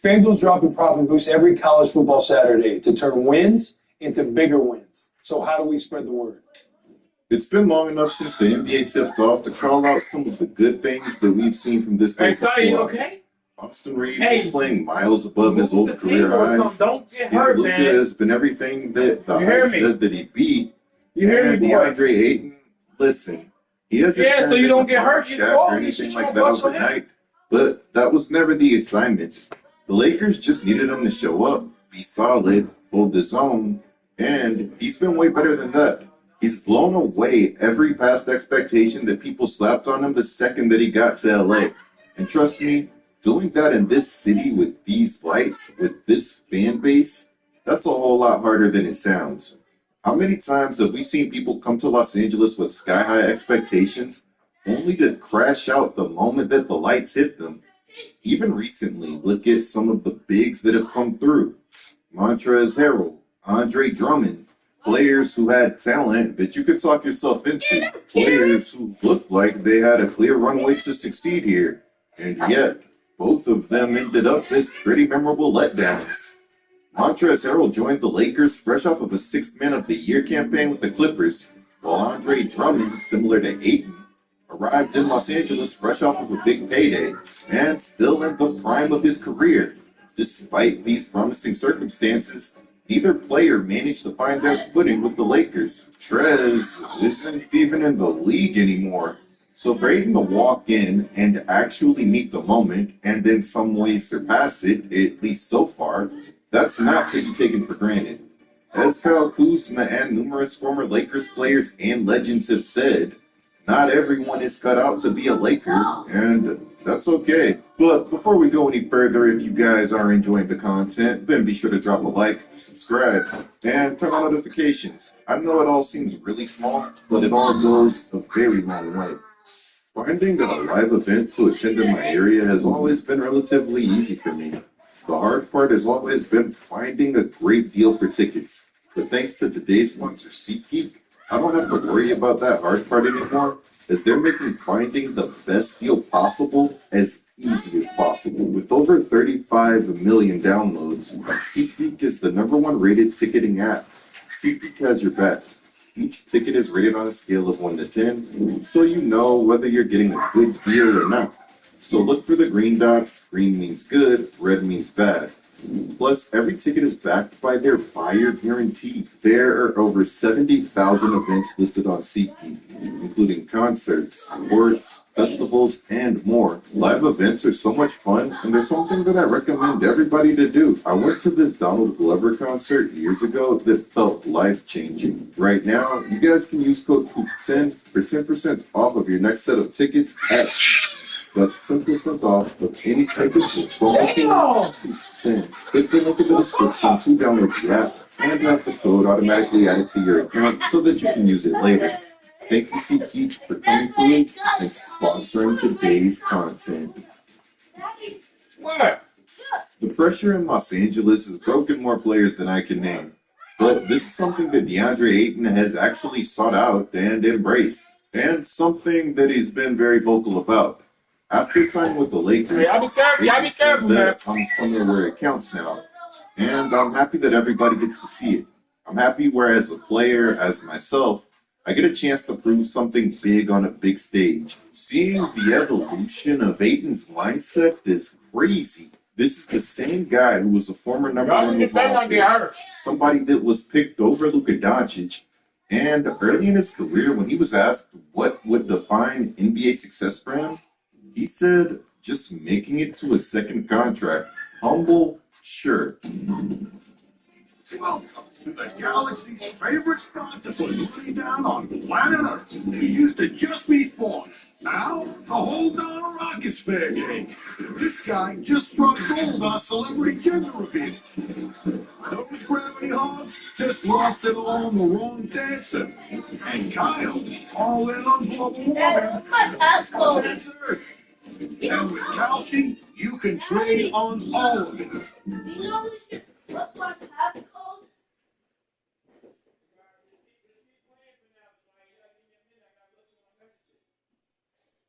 FanDuel's dropping profit boosts every college football Saturday to turn wins into bigger wins. So how do we spread the word? It's been long enough since the NBA tipped off to call out some of the good things that we've seen from this Lakers squad. Okay? Austin Reeves is playing miles above his old career highs. Don't get hurt, Luka man. has been everything that the hype said that he'd be. You hear me, boy? DeAndre Ayton, listen, he hasn't so you don't get hurt, you or anything like that overnight, but that was never the assignment. The Lakers just needed him to show up, be solid, hold his own, and he's been way better than that. He's blown away every past expectation that people slapped on him the second that he got to LA. And trust me, doing that in this city with these lights, with this fan base, that's a whole lot harder than it sounds. How many times have we seen people come to Los Angeles with sky-high expectations, only to crash out the moment that the lights hit them? Even recently, look at some of the bigs that have come through. Montrezl Harrell, Andre Drummond, players who had talent that you could talk yourself into, players who looked like they had a clear runway to succeed here, and yet both of them ended up as pretty memorable letdowns. Montrezl Harrell joined the Lakers fresh off of a Sixth Man of the Year campaign with the Clippers, while Andre Drummond, similar to Ayton, arrived in Los Angeles fresh off of a big payday and still in the prime of his career. Despite these promising circumstances, neither player managed to find their footing with the Lakers. Trez isn't even in the league anymore. So for Ayton to walk in and actually meet the moment and in some ways surpass it, at least so far, that's not to be taken for granted. As Kyle Kuzma and numerous former Lakers players and legends have said, not everyone is cut out to be a Laker, and that's okay. But before we go any further, if you guys are enjoying the content, then be sure to drop a like, subscribe, and turn on notifications. I know it all seems really small, but it all goes a very long way. Finding a live event to attend in my area has always been relatively easy for me. The hard part has always been finding a great deal for tickets. But thanks to today's sponsor, SeatGeek, I don't have to worry about that hard part anymore, as they're making finding the best deal possible as easy as possible. With over 35 million downloads, SeatGeek is the #1 rated ticketing app. SeatGeek has your back. Each ticket is rated on a scale of 1 to 10, so you know whether you're getting a good deal or not. So look for the green dots. Green means good, red means bad. Plus, every ticket is backed by their buyer guarantee. There are over 70,000 events listed on SeatGeek, including concerts, sports, festivals, and more. Live events are so much fun, and there's something that I recommend everybody to do. I went to this Donald Glover concert years ago that felt life-changing. Right now, you guys can use code HOOP10 for 10% off of your next set of tickets at That's 10% off of any ticket with promo code HOOP10. Click the link in the description to download the app and have the code automatically added to your account so that you can use it later. Thank you, SeatGeek, for coming through and sponsoring today's content. What? The pressure in Los Angeles has broken more players than I can name. But this is something that DeAndre Ayton has actually sought out and embraced, and something that he's been very vocal about. After signing with the Lakers, Y'all be careful, man. I'm somewhere where it counts now, and I'm happy that everybody gets to see it. I'm happy where, as a player, as myself, I get a chance to prove something big on a big stage. Seeing the evolution of Ayton's mindset is crazy. This is the same guy who was a former #1 overall pick, somebody that was picked over Luka Doncic, and early in his career, when he was asked what would define NBA success for him, he said, just making it to a second contract. Humble, sure. Welcome to the galaxy's favorite spot to put money down on planet Earth. It used to just be sports. Now, the whole dollar rock is fair game. This guy just struck gold on a celebrity gender reveal. Those gravity hogs just lost it all on the wrong dancer. And Kyle, all in on global warming. That's Earth. And with Kalshi, you can trade on all of it.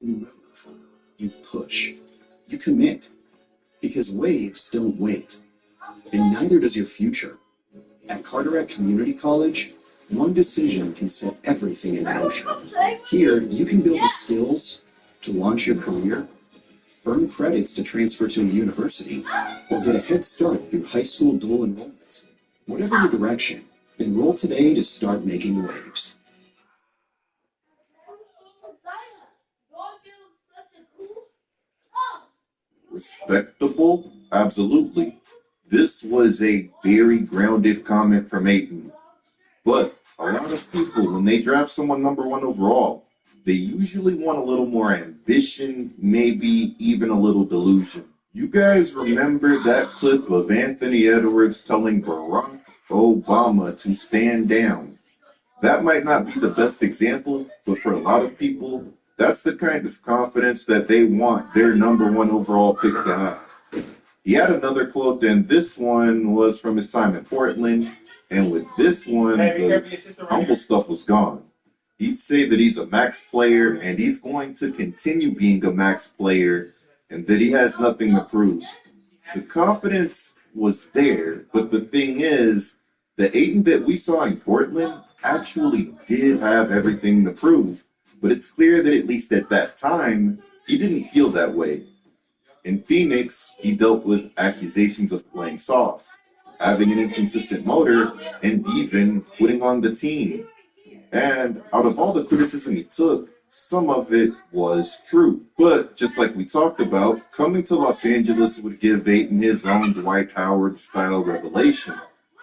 You move. You push. You commit. Because waves don't wait. And neither does your future. At Carteret Community College, one decision can set everything in motion. Here, you can build the skills to launch your career, earn credits to transfer to a university, or get a head start through high school dual enrollment. Whatever your direction, enroll today to start making waves. Respectable? Absolutely. This was a very grounded comment from Aiton. But a lot of people, when they draft someone #1 overall, they usually want a little more ambition, maybe even a little delusion. You guys remember that clip of Anthony Edwards telling Barack Obama to stand down? That might not be the best example, but for a lot of people, that's the kind of confidence that they want their #1 overall pick to have. He had another quote, and this one was from his time in Portland. And with this one, the humble stuff was gone. He'd say that he's a max player, and he's going to continue being a max player, and that he has nothing to prove. The confidence was there, but the thing is, the Ayton that we saw in Portland actually did have everything to prove. But it's clear that at least at that time, he didn't feel that way. In Phoenix, he dealt with accusations of playing soft, having an inconsistent motor, and even quitting on the team. And out of all the criticism he took, some of it was true. But just like we talked about, coming to Los Angeles would give Ayton his own Dwight Howard-style revelation,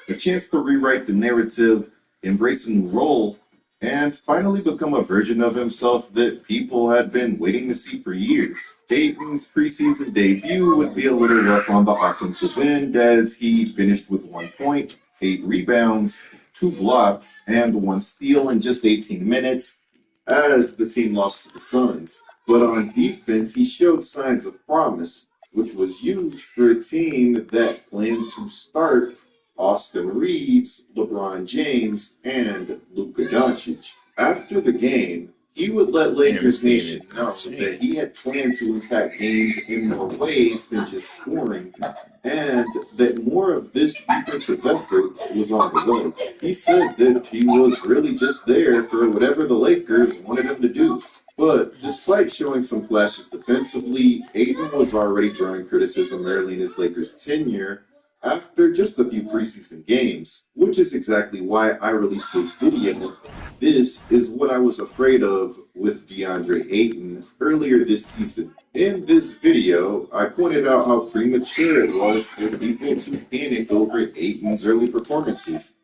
a chance to rewrite the narrative, embrace a new role, and finally become a version of himself that people had been waiting to see for years. Ayton's preseason debut would be a little rough on the offensive end, as he finished with 1 point, 8 rebounds, 2 blocks, and 1 steal in just 18 minutes, as the team lost to the Suns. But on defense, he showed signs of promise, which was huge for a team that planned to start Austin Reeves, LeBron James, and Luka Doncic. After the game, he would let Lakers Nation know that he had planned to impact games in more ways than just scoring, and that more of this defensive effort was on the way. He said that he was really just there for whatever the Lakers wanted him to do. But despite showing some flashes defensively, Ayton was already drawing criticism early in his Lakers tenure after just a few preseason games, which is exactly why I released this video. This is what I was afraid of with DeAndre Ayton earlier this season. In this video, I pointed out how premature it was for people to panic over Ayton's early performances,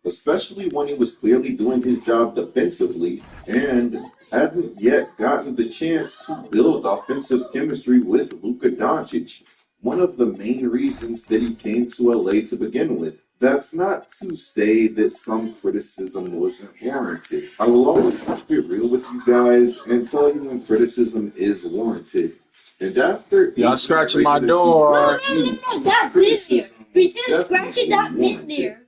especially when he was clearly doing his job defensively and hadn't yet gotten the chance to build offensive chemistry with Luka Doncic, one of the main reasons that he came to LA to begin with. That's not to say that some criticism wasn't warranted. I will always keep it real with you guys and tell you when criticism is warranted. And after y'all scratching my door. That been there. We should scratch it. That been there.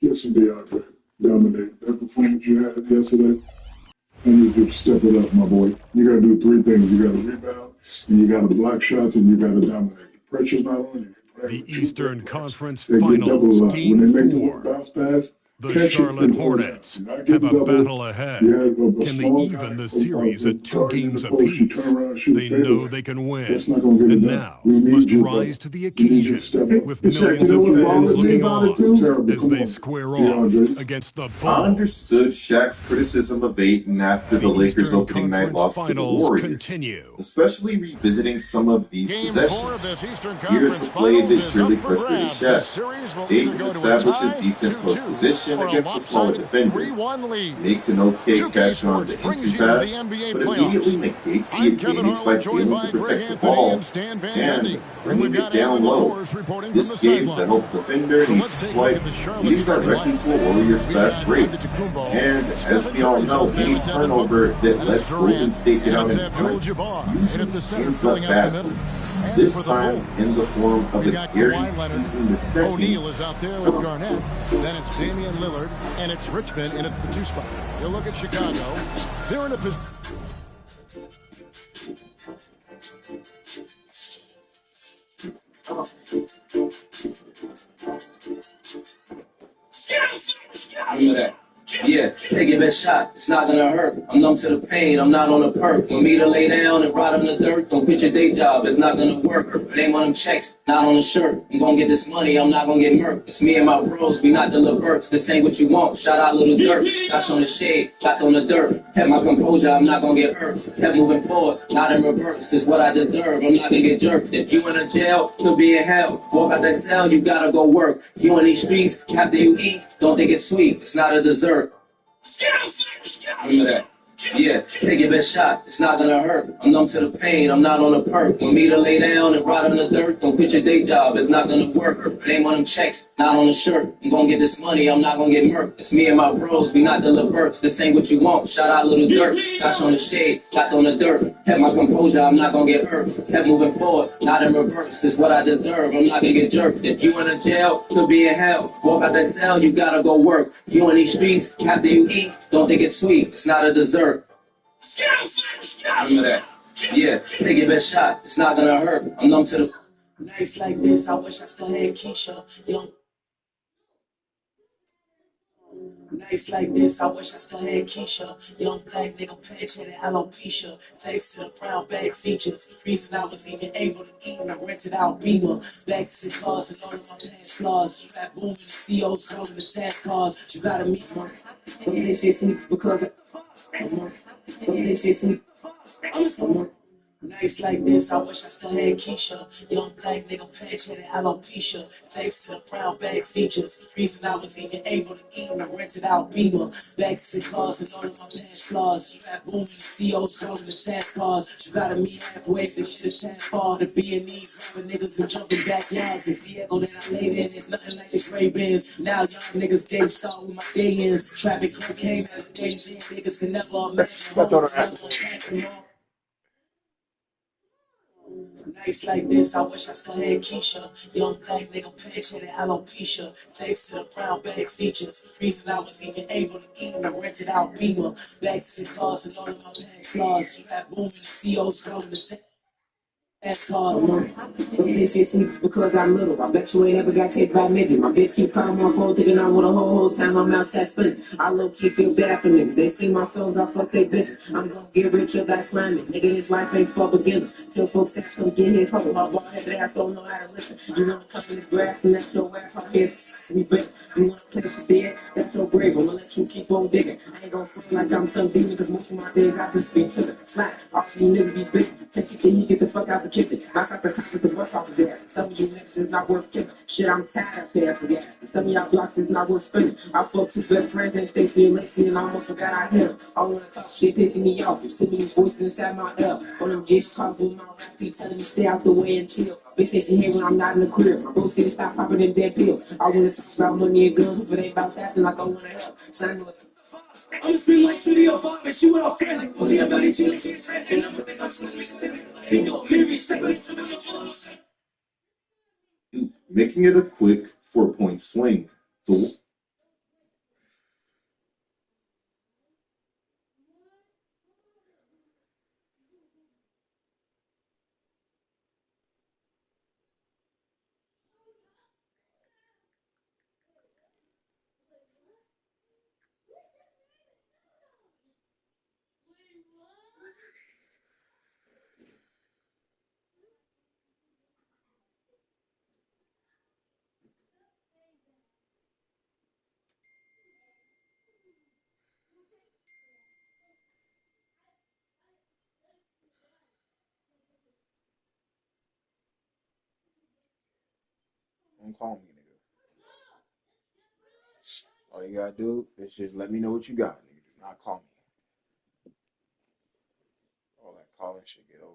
Listen, DeAndre, dominate. That performance you had yesterday, I need you to step it up, my boy. You got to do 3 things. You got to rebound, and you got to block shots, and you got to dominate. The pressure's not on you. The Eastern Conference They get double Finals, up. When they make the 4. bounce pass, The catch Charlotte it Hornets and hold it out. have a Double. battle ahead. Yeah, a Can they small even guy the series at 2 guard in games the post, you apiece? turn around and shoot a They fadeaway. know they can win. That's not gonna get it And done. now We need must you, rise to the We need you to occasion step up. with It's millions you know of what, fans Ball looking is about on it too? Terrible. as Come they on. square Yeah, off Andre. against the I Bulls. understood Shaq's criticism of Ayton after the Lakers' Eastern opening night Conference loss to the Finals Warriors, continue. especially revisiting some of these Game 4 of possessions. this Eastern Here's Conference a play that Finals is surely up for frustrated grabs. The Shaq. series will either Ayton go to a establishes tie, decent post 2-2, position or a against the smaller lopsided defender. 3-1 lead. Makes an okay 2K catch on Sports the brings entry you the pass, NBA but playoffs. immediately negates the I'm Kevin advantage by Harlan, joined failing by to Greg protect the Anthony ball and Stan Van and Gundy. And bringing we've it got down Adam low. LaForce reporting This from the gave the sideline. help defender So needs let's to take a look swipe, at the Charlotte lead starting directly lineup. to a Warriors We've fast got break. Antetokounmpo, And as Stephen we all Curry's know, up there any with Devin turnover Booker, that Dennis lets Golden Durant, State get out and in Abdul front Jabbar in usually at the center, ends filling up out the badly. middle. And This for the time Bulls, in the form of we a got Gary Kawhi Leonard. Ayton II. O'Neal is out there with Garnett. Then it's Damian Lillard, and it's Richmond in at the 2 spot. You look at Chicago. They're in a position. Remember that. Yeah, take your best shot. It's not gonna hurt. I'm numb to the pain. I'm not on a perk. Want me to lay down and ride on the dirt? Don't quit your day job. It's not gonna work. Name on them checks, not on the shirt. I'm gonna get this money. I'm not gonna get murked. It's me and my bros. We not the Leverts. This ain't what you want. Shout out Little Dirt. Got on the shade, got on the dirt. Have my composure. I'm not gonna get hurt. Kept moving forward, not in reverse. This is what I deserve. I'm not gonna get jerked. If you in a jail, could be in hell. Walk out that cell, you gotta go work. You in these streets, after you eat, don't think it's sweet. It's not a dessert. Remember that. Yeah, take your best shot. It's not gonna hurt. I'm numb to the pain. I'm not on a perk. Want me to lay down and ride on the dirt? Don't quit your day job. It's not gonna work. Name on them checks, not on the shirt. I'm gonna get this money. I'm not gonna get murked. It's me and my bros. We not the Leverts. This ain't what you want. Shout out Little Dirt. Got on the shade, got on the dirt. Kept my composure. I'm not gonna get hurt. Kept moving forward, not in reverse. This is what I deserve. I'm not gonna get jerked. If you in a jail, could be in hell. Walk out that cell, you gotta go work. You in these streets, after you eat, don't think it's sweet. It's not a dessert. Remember that. Yeah, take your best shot. It's not gonna hurt. I'm numb to the nights like this. I wish I still had Keisha. Young nights like this. I wish I still had Keisha. Young black nigga patch and alopecia. Thanks to the brown bag features. Reason I was even able to eat when I rented out Beamer. Back to the cars and all of my past flaws. Trap booming, the COs rolling the tax cars. You gotta meet one. Don't they say sleeps because don't they say sleep? Nights like this, I wish I still had Keisha. Young black nigga patch and alopecia. Thanks to the brown bag features. Reason I was even able to eat when I rented out Beamer. Back to the cars and all of my past flaws. Trap booming, the COs rolling the tax cars. You gotta meet halfway to shit a task far. To be in these grabbing niggas and jumping backyards. The Diego that I laid in, it's nothing like the Ray Bins. Now y'all niggas day start with my day ins. Traffic cocaine at the day, niggas can never imagine. Nights like this, I wish I still had Keisha. Young black nigga patch and alopecia. Thanks to the brown bag features. Reason I was even able to eat when I rented out Beamer. Back to the cars and all of my past flaws. Trap booming, the COs rolling the tax cars. Don't they say sleeps because I'm little. I bet you ain't ever got taped by a midget. My bitch keep calling my phone thinking I'm with a whole time my mouth starts spinning. I low key feel bad for niggas. They sing my songs, I fuck they bitches. I'm gonna get rich or die slamming. Nigga, this life ain't for beginners. Till folks ask come get his home. My ball head ass don't know how to listen. You wanna cut in this grass and that's your ass on his. We bet you wanna play with the dead, that's your grave. I'ma let you keep on digging. I ain't gonna fuck like I'm some demon, cause most of my days I just be chillin'. Slide. All you niggas be bitch. Take your kid, get the fuck out the kitchen. I suck the top of the bus off his ass. Some of you niggas is not worth killing. Shit, I'm tired of paying for gas. Some of y'all blocks is not worth spending. I fucked two best friends and Stacy and Lacey and I almost forgot I hit 'em. I wanna talk shit pissing me off. It's too many voices inside my ear. On them just calls with my rap beat telling me stay out the way and chill. Bitch said she hate when I'm not in the crib. My bro said to stop popping them dead pills. I wanna talk about money and guns. If it ain't about that, then I don't wanna help. So I know it. I'm just feeling like shitty or fuck, and she went off like pussy about each other. And I'm gonna think I'm sleeping. Maybe stepping into the making it a quick 4-point swing. The Don't call me, nigga. All you gotta do is just let me know what you got, nigga. Do not call me. All that calling shit get old.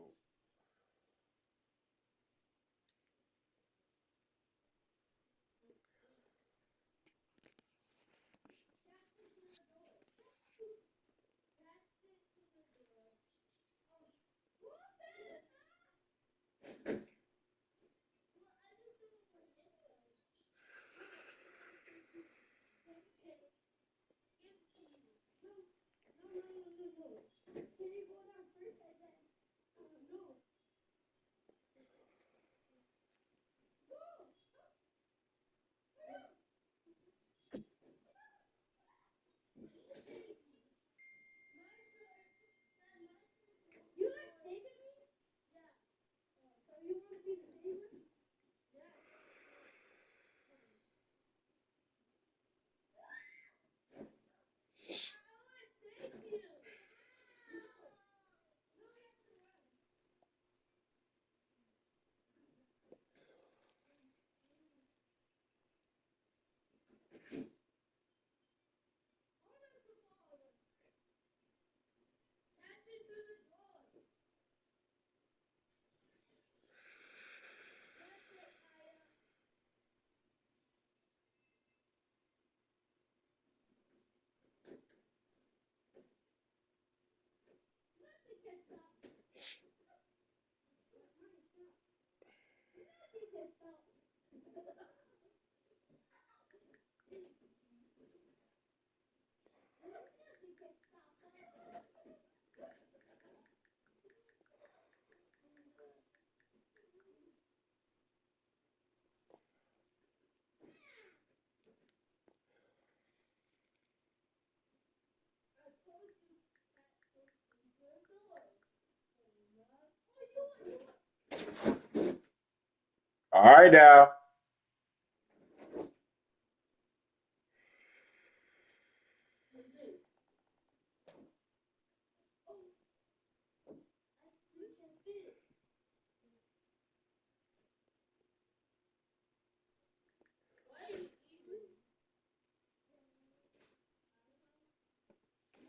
All right now.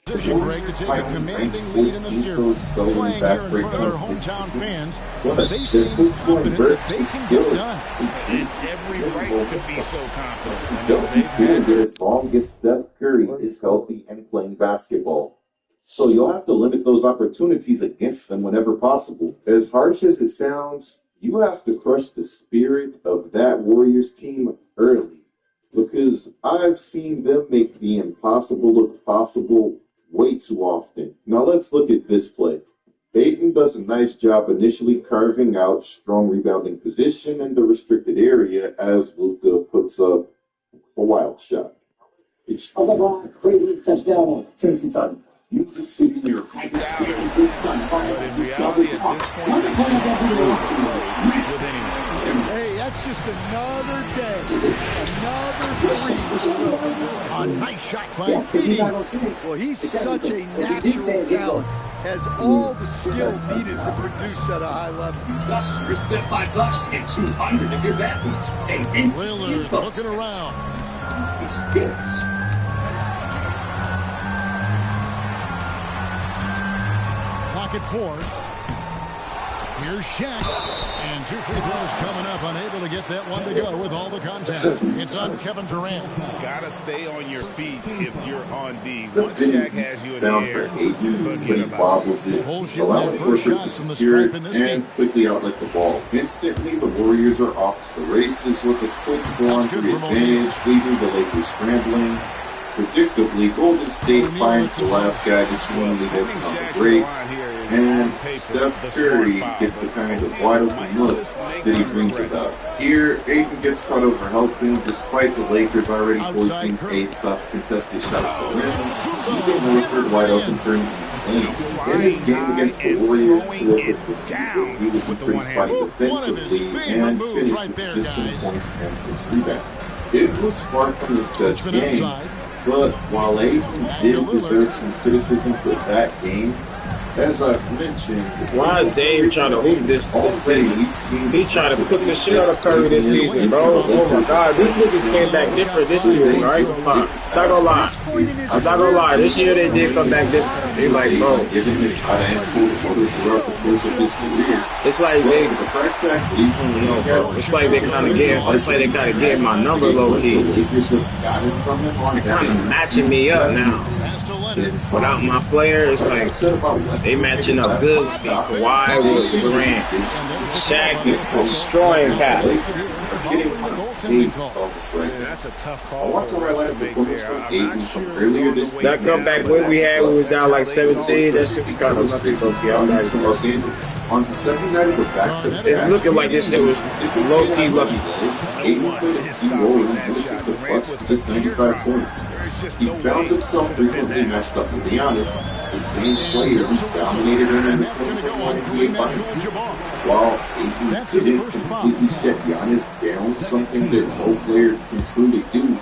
Decision, Greg, to take a commanding lead in the series. Playing here in front of their hometown fans, but they seem confident that they can get it done. Every right to be so confident. Don't be doing it as long as Steph Curry is healthy and playing basketball. So you'll have to limit those opportunities against them whenever possible. As harsh as it sounds, you have to crush the spirit of that Warriors team early. Because I've seen them make the impossible look possible way too often. Now let's look at this play. Ayton does a nice job initially carving out strong rebounding position in the restricted area as Luka puts up a wild shot. It's Craziest touchdown. Tennessee Titans. Music City, New York. But in reality, at this point, they with anyone. Hey, that's just another day. Another three. A nice shot by Feeding. Well, he's such a natural talent. Has all the skill needed to produce at a high level. Plus, you're split $5 and 200 of your bet beats. And instant Lillard looking around. Experience. Clock at 4. Here's Shaq. And 2 free throws coming up. Unable to get that one to go with all the contact. It's on Kevin Durant. Gotta stay on your feet if you're on D. The Once Shaq big has you in down the for air, Ayton, but forget he about bobbles it, allowing Horford to secure it and quickly outlet the ball. Instantly, the Warriors are off to the races with a quick 4-on-3 advantage, leaving the Lakers scrambling. Predictably, Golden State finds the last guy that you want to leave open on the break, and Steph Curry gets the kind of wide open look that he dreams about. Here, Ayton gets caught over helping, despite the Lakers already forcing a tough contested shot to win. Even Horford wide open for an easy win. In his game against the Warriors to open the season, he would be pretty spotty defensively and finished with just 10 points and 6 rebounds. It was far from his best game. But while Ayton did deserve some criticism for that game, as I've mentioned, why is Dave trying to hoop this thing? He's trying to cook the shit out of Curry this season, bro. Oh my God, these niggas came back different this year, right? I'm not gonna lie. I'm not gonna lie. This year they did come back different. They like, bro. It's like they, it's like they kind of get my number low key. They're kind of matching me up now. Without my player, it's like they matching up good with me. Kawhi with Durant. Shaq is destroying Cat. That's a tough call. I want to highlight a performance from Ayton from earlier this season. That comeback win we had, we was down like 17. That shit was kind of nothing for y'all guys. On the second night of the back-to-back, it's looking like this shit was low-key lucky. Ayton put a key role in limiting the Bucks to just 95 points. He found himself frequently matched up with Giannis, the same player who dominated him in the 2021 NBA Finals. While Ayton didn't completely shut Giannis down, something that no player can truly do,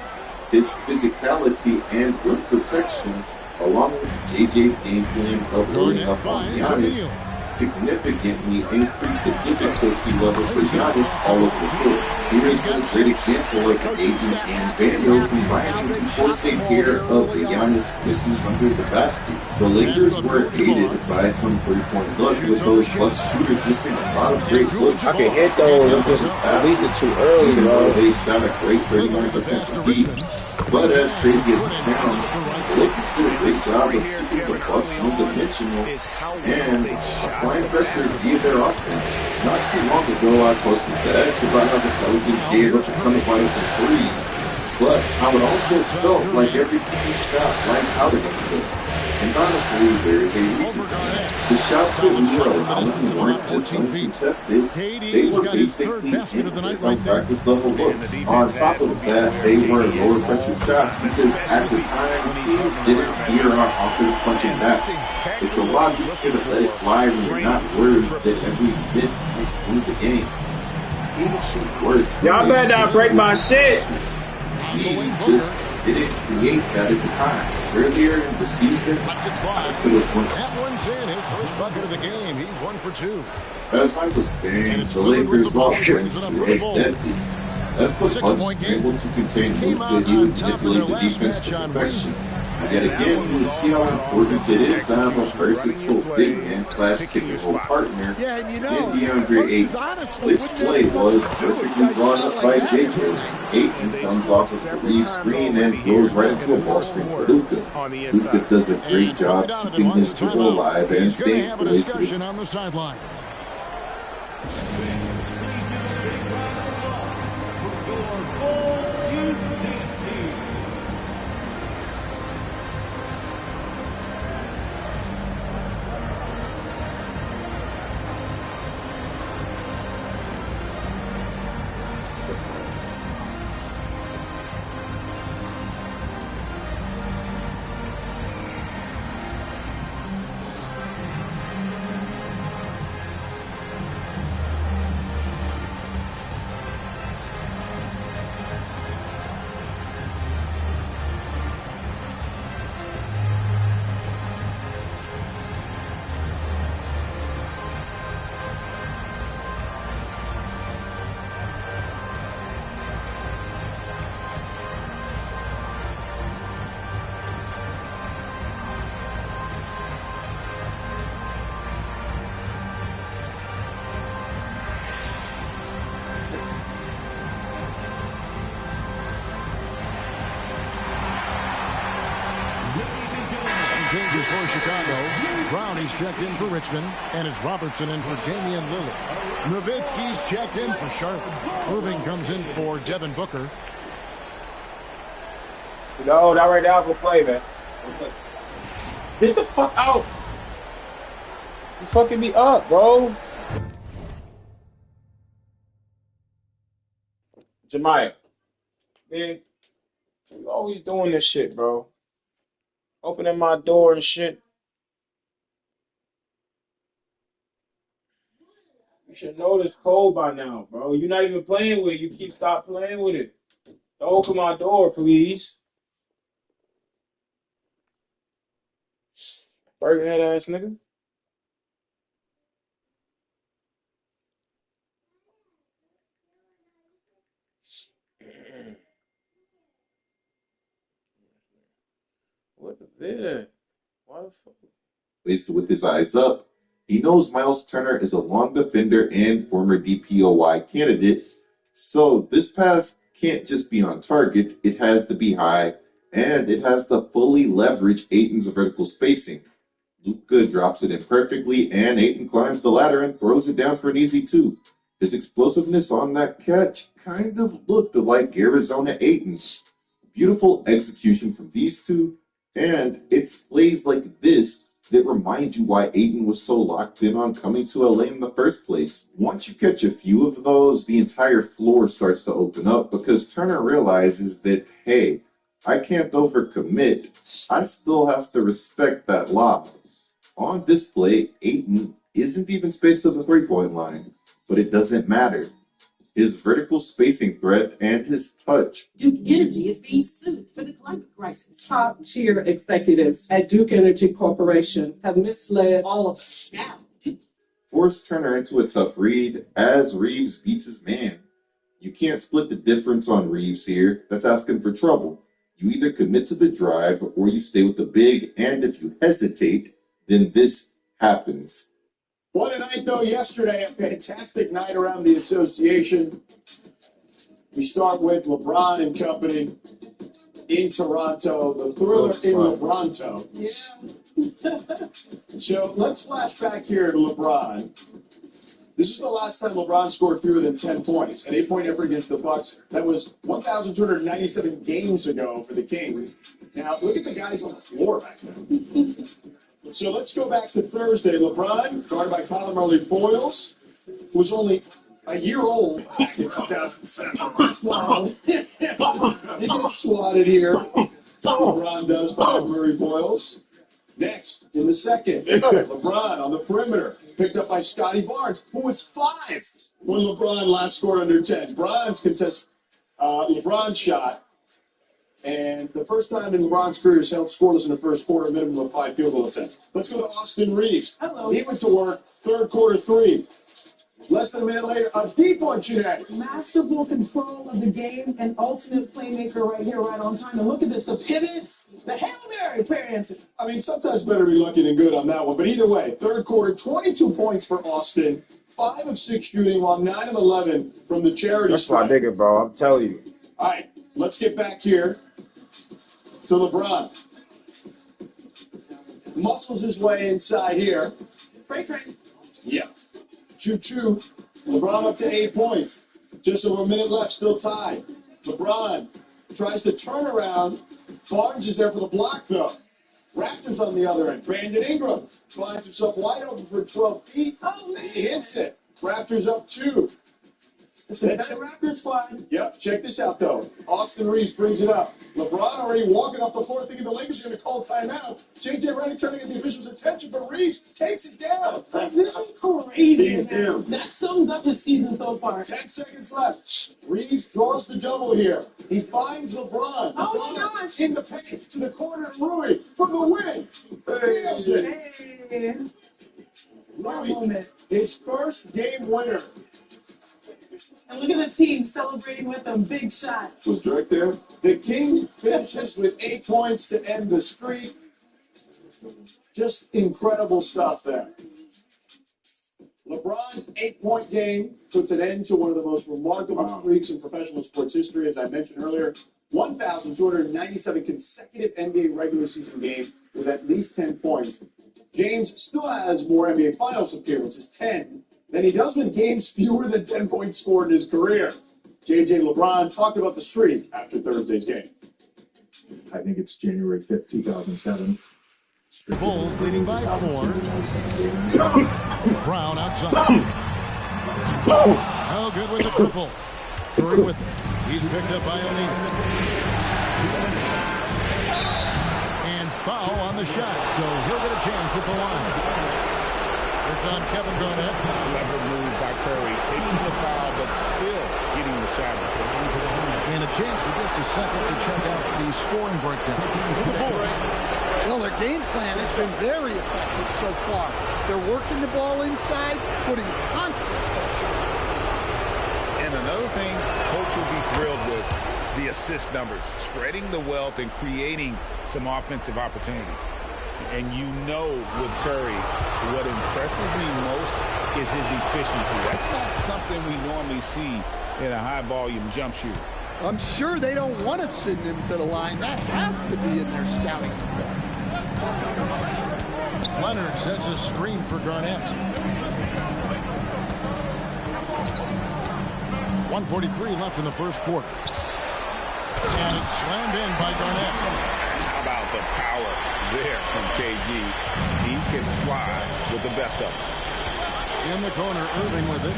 his physicality and rim protection, along with JJ's game plan of loading up on Giannis, significantly increased the difficulty level for Giannis all over the court. Here is a great example of Ayton and Vando combining to force a pair of the Giannis misses under the basket. The Lakers were aided by some three-point luck with those Bucks shooters missing a lot of great looks. I can hit those. I'm just releasing too early, even though bro. they shot a great 39% from deep. But as crazy as it sounds, the Lakers did a great job of keeping the Bucks one-dimensional and applying pressure via their offense. Not too long ago, I posted to X about how the Pelicans gave up a ton of wide open threes, but how it also felt like every team shot lights out against us. And honestly, there is a reason for that. The shots that we were allowing weren't just uncontested. They were basically practice level looks. On top of that, they were lower pressure shots because at the time, teams didn't fear our offense punching back. It's a lot easier to let it fly when you're not worried that every miss will swing the game. Teams shoot worse. Y'all better not break my shit. We just didn't create that at the time. Earlier in the season, That one's in his first bucket of the game. He's 1 for 2. As I was saying, the Lakers' offense was deadly. As the Bucks able to contain Luka, he would manipulate the defense to perfection. Yet again, we see how important it is to have a versatile big man / pick-and-roll partner in DeAndre Ayton. This play was perfectly drawn up by JJ. Ayton comes off of the lead screen and goes right into a ball screen for Luka. Luka does a great job keeping his dribble alive and staying poised on the sideline. Changes for Chicago. Brownie's checked in for Richmond, and it's Robertson in for Damian Lillard. Nowitzki's checked in for Charlotte. Irving comes in for Devin Booker. No, that right now for play, man. Get the fuck out. You fucking me up, bro. Jemiah. Man, you always doing this shit, bro. Opening my door and shit. You should know this code by now, bro. You're not even playing with it. You keep stop playing with it. Don't open my door, please. Burger head ass nigga. What the vid? Why the fuck? Placed with his eyes up. He knows Miles Turner is a long defender and former DPOY candidate, so this pass can't just be on target, it has to be high, and it has to fully leverage Ayton's vertical spacing. Luka drops it in perfectly, and Ayton climbs the ladder and throws it down for an easy 2. His explosiveness on that catch kind of looked like Arizona Ayton. Beautiful execution from these two, and it's plays like this that remind you why Ayton was so locked in on coming to LA in the first place. Once you catch a few of those, the entire floor starts to open up because Turner realizes that, hey, I can't overcommit. I still have to respect that lob. On this play, Ayton isn't even spaced to the three-point line, but it doesn't matter. His vertical spacing threat and his touch. Duke Energy is being sued for the climate crisis. Top-tier executives at Duke Energy Corporation have misled all of us. Now, forced Turner into a tough read as Reeves beats his man. You can't split the difference on Reeves here. That's asking for trouble. You either commit to the drive or you stay with the big, and if you hesitate, then this happens. What a night, though, yesterday. A fantastic night around the association. We start with LeBron and company in Toronto, the thriller in LeBronto. Yeah. So let's flash back here to LeBron. This is the last time LeBron scored fewer than 10 points, an 8-point effort against the Bucks. That was 1,297 games ago for the Kings. Now, look at the guys on the floor back then. So let's go back to Thursday. LeBron, guarded by Colin Murray-Boyles, was only a year old back in 2007. Wow. He gets swatted here. LeBron does by Murray-Boyles. Next, in the second, LeBron on the perimeter, picked up by Scotty Barnes, who was 5 when LeBron last scored under 10. Barnes contests LeBron's shot, and the first time in LeBron's career he's held scoreless in the first quarter, a minimum of 5 field goal attempts. Let's go to Austin Reeves. Hello. He went to work, third quarter 3. Less than a minute later, a deep one, Jeanette. Masterful control of the game and ultimate playmaker right here, right on time. And look at this, the pivot, the Hail Mary, fair answer. I mean, sometimes better be lucky than good on that one. But either way, third quarter, 22 points for Austin, 5 of 6 shooting, while 9 of 11 from the charity That's my nigga, bro. I'm telling you. All right, let's get back here to LeBron. Muscles his way inside here. Great train. Yeah. Choo-choo. LeBron up to 8 points. Just over a minute left, still tied. LeBron tries to turn around. Barnes is there for the block, though. Raptors on the other end. Brandon Ingram finds himself wide open for 12 feet. Oh, man. He hits it. Raptors up 2. It's a better Raptors squad. Yep, check this out, though. Austin Reeves brings it up. LeBron already walking off the floor thinking the Lakers are going to call timeout. J.J. Redick trying to get the officials' attention, but Reeves takes it down. This is crazy. He's down. That sums up his season so far. 10 seconds left. Reeves draws the double here. He finds LeBron. Oh, my gosh. In the paint to the corner of Rui for the win. Nails it. Hey. Rui, his first game winner. And look at the team celebrating with a big shot. Was Drake there? The King finishes with 8 points to end the streak. Just incredible stuff there. LeBron's 8-point game puts an end to one of the most remarkable streaks in professional sports history, as I mentioned earlier. 1,297 consecutive NBA regular season games with at least 10 points. James still has more NBA Finals appearances, 10, than he does with games fewer than 10 points scored in his career. J.J. LeBron talked about the streak after Thursday's game. I think it's January 5th, 2007. Bulls leading by 4. Brown outside. No good with the triple. Curry with it. He's picked up by O'Neal. And foul on the shot, so he'll get a chance at the line. It's on Kevin Garnett. Clever move by Curry, taking the foul, but still getting the shot. And a chance for just a second to check out the scoring breakdown. Well, their game plan has been very effective so far. They're working the ball inside, putting constant pressure. And another thing, Coach will be thrilled with the assist numbers, spreading the wealth and creating some offensive opportunities. And you know with Curry, what impresses me most is his efficiency. That's not something we normally see in a high-volume jump shooter. I'm sure they don't want to send him to the line. That has to be in their scouting report. Leonard sets a screen for Garnett. 1:43 left in the first quarter. And it's slammed in by Garnett. How about the power there from KG? He can fly with the best of them. In the corner, Irving with it.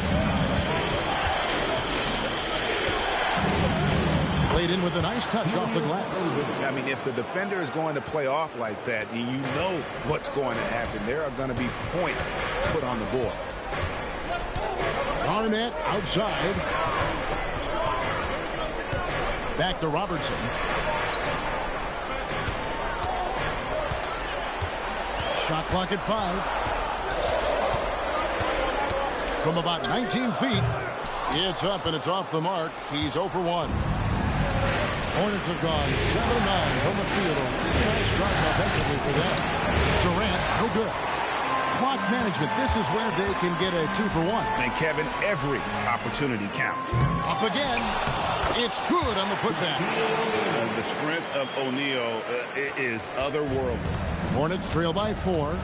Played in with a nice touch off the glass. I mean, if the defender is going to play off like that, you know what's going to happen. There are going to be points put on the board. Garnett outside. Back to Robertson. Shot clock at 5. from about 19 feet. It's up and it's off the mark. He's 0 for 1. Hornets have gone 7-9 from the field. A really nice start offensively for them. Durant, no good. Clock management, this is where they can get a 2 for 1. And Kevin, every opportunity counts. Up again. It's good on the putback. The strength of O'Neal is otherworldly. Hornets trail by 4.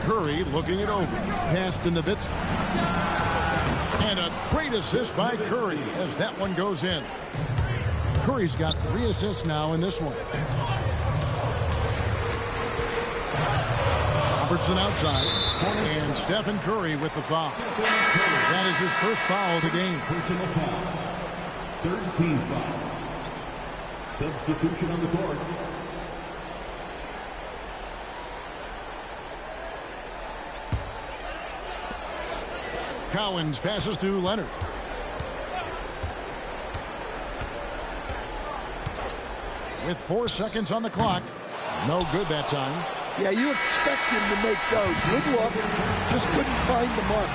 Curry looking it over. Pass to Nowitzki. And a great assist by Curry as that one goes in. Curry's got 3 assists now in this one. Robertson outside. And Stephen Curry with the foul. That is his first foul of the game. Personal foul. Third team foul. Substitution on the court. Cowens passes to Leonard. With 4 seconds on the clock. No good that time. Yeah, you expect him to make those. Good luck. Just couldn't find the mark.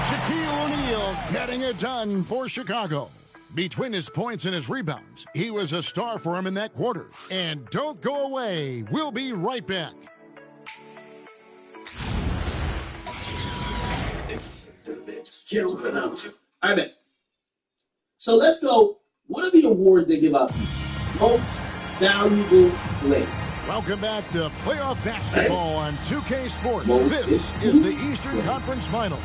Shaquille O'Neal getting it done for Chicago. Between his points and his rebounds, he was a star for him in that quarter. And don't go away. We'll be right back. All right, man. So let's go. What are the awards they give out? Most valuable player. Welcome back to playoff basketball on 2K Sports. Most This is the Eastern Conference Final.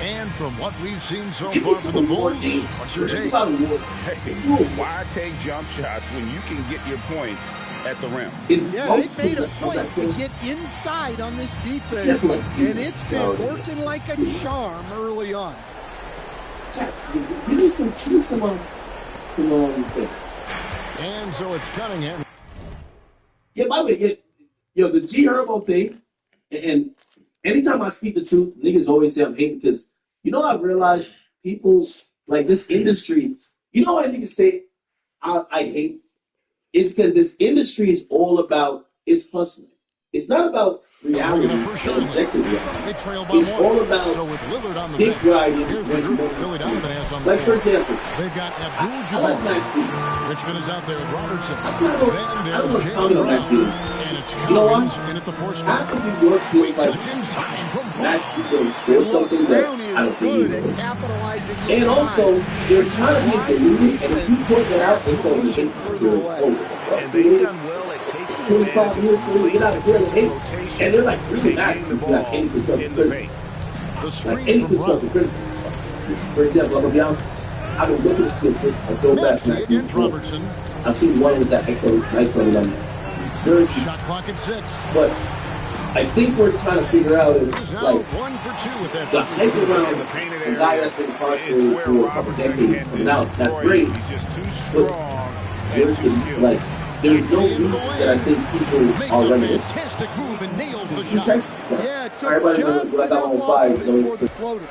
And from what we've seen so far from the Bulls, what's your take? Hey, why take jump shots when you can get your points at the rim? Yeah, they made a point to get inside on this defense, and it's been working like a charm early on. Give me some And so it's Cunningham. Yeah, by the way, the G Herbo thing, and anytime I speak the truth, niggas always say I'm hating because, I've realized people, like this industry, why niggas say I hate? It's because this industry is all about, it's hustling. It's not about reality and objective reality. It's all about dick riding. Like, for example, they've got I Abdul-Jabbar. like Max Lee. Richmond is out there with Robertson. I don't know comment on Max Lee. And it's You know what? Cowens in at the 4 spot. Half of New York feels like Max Lee feels something that I don't think he is. And also, they're trying to be deluded, and if you point that out, they go, you hate And they've done well at taking 25 years so they get out of jail and hate. And they're like really mad if you got any constructive criticism. Like any constructive criticism. For example, I'm gonna be honest, I've been looking at snippet of throwbacks Max Lee before. I've seen one was that XO nice running on Jersey. Shot clock at 6. But I think we're trying to figure out if, like, 1 for 2 with that the hype around a guy that's been incarcerated for a couple decades coming out, that's great. But there's no reason that I think people are reminiscing. Fantastic move and nails the He shot. checks this guy. Yeah, it took Everybody knows just what I got on enough 5 offense knows before it floated.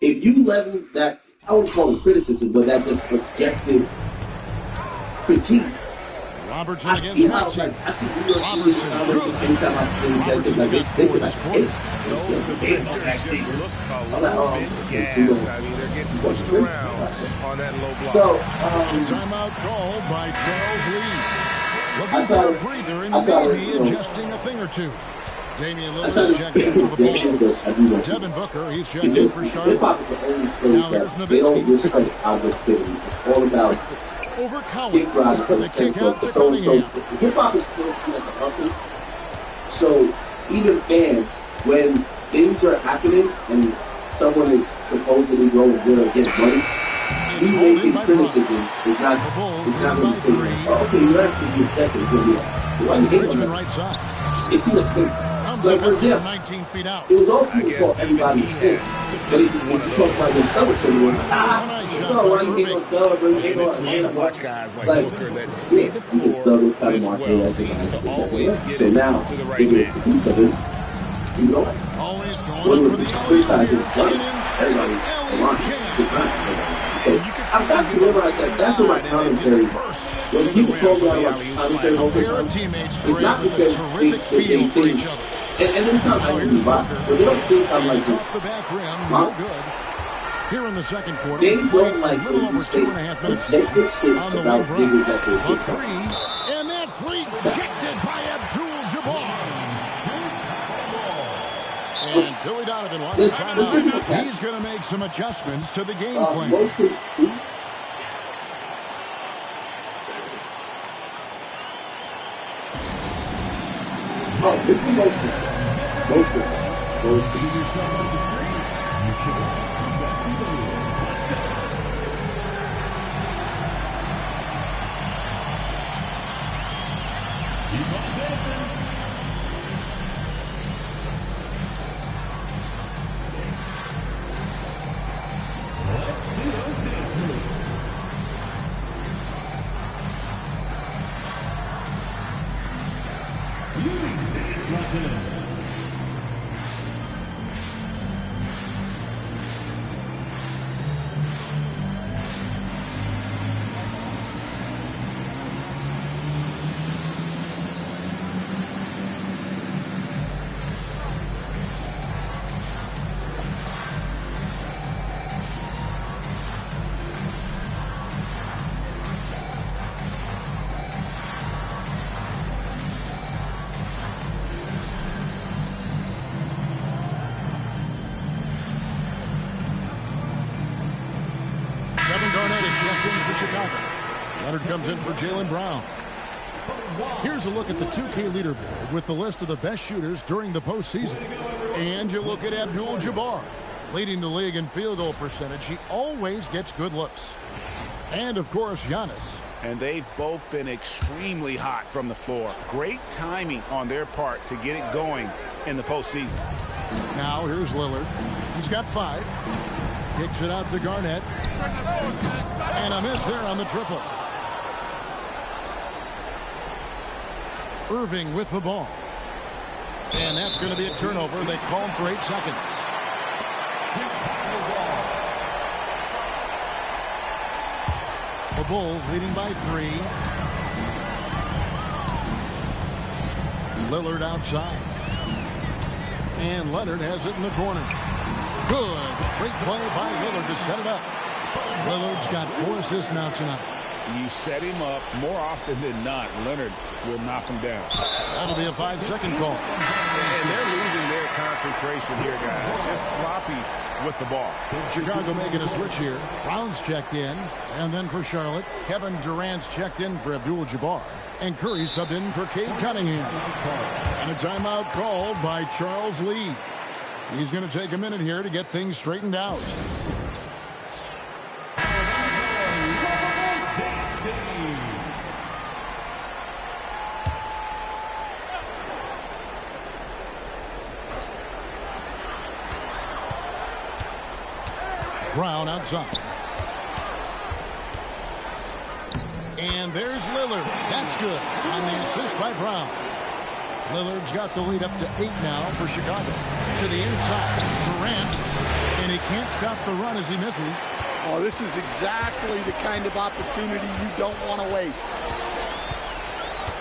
If you level that, I wouldn't call it criticism, but that just objective critique. Robertson I see how, against I see New York using comments anytime I feel rejected, like it's thinking like, hey, I'm like, oh, so, timeout called by Charles Lee. Looking for a breather and maybe adjusting a thing or two. Damian Lillard checks in for the Bulls. Devin Booker, he's checked in for Charlotte. Hip-hop is the only place that they don't respect objectivity. It's all about dick riding for the sense of the so-and-so. Hip-hop is still seen as a hustle. So even fans, when things are happening and someone is supposedly going to get money, you making criticisms is not really saying, oh, okay, you're actually the objective. It's going to be like, why you hate Richmond right side. You see what's thing. Like, for example, 19 feet out. it was all people thought everybody was sick. But if you talk about your cover, so it was, no, why you ain't no cover, bro? You ain't no hand. Watch guys It's like like, Booker that see yeah, the you can floor still this kind of this market well, as a seems guy. to always get So it now, to the right it was man. the piece of it. You know what? Always One going for would the criticize it, but everybody around 6 times. So I've got to realize that that's what my commentary, when people call me out about commentary most of the time, it's not because they think, and there's times I can be biased, but they don't think I'm like this. Here in the second quarter, They don't like a little when you over say 2.5 minutes objective shit on the about wing niggas that they run. pick A up. three, and that free rejected by Abdul-Jabbar. And Billy Donovan wants Let's to listen to that. He's going to make some adjustments to the game plan. Most of it's the most consistent. Most consistent. Most consistent. Leonard comes in for Jaylen Brown. Here's a look at the 2K leaderboard with the list of the best shooters during the postseason. And you look at Abdul-Jabbar, leading the league in field goal percentage. He always gets good looks. And, of course, Giannis. And they've both been extremely hot from the floor. Great timing on their part to get it going in the postseason. Now, here's Lillard. He's got 5. Kicks it out to Garnett. And a miss there on the triple. Irving with the ball. And that's going to be a turnover. They call him for 8 seconds. The Bulls leading by 3. Lillard outside. And Leonard has it in the corner. Good. Great play by Lillard to set it up. Lillard's got 4 assists now tonight. You set him up more often than not. Leonard will knock him down. That'll be a 5-second call. And they're losing their concentration here, guys. Just sloppy with the ball. Chicago making a switch here. Brown's checked in. And then for Charlotte, Kevin Durant's checked in for Abdul-Jabbar. And Curry subbed in for Cade Cunningham. And a timeout called by Charles Lee. He's going to take a minute here to get things straightened out. Brown outside. And there's Lillard. That's good on the assist by Brown. Lillard's got the lead up to 8 now for Chicago. To the inside, Durant. And he can't stop the run as he misses. Oh, this is exactly the kind of opportunity you don't want to waste.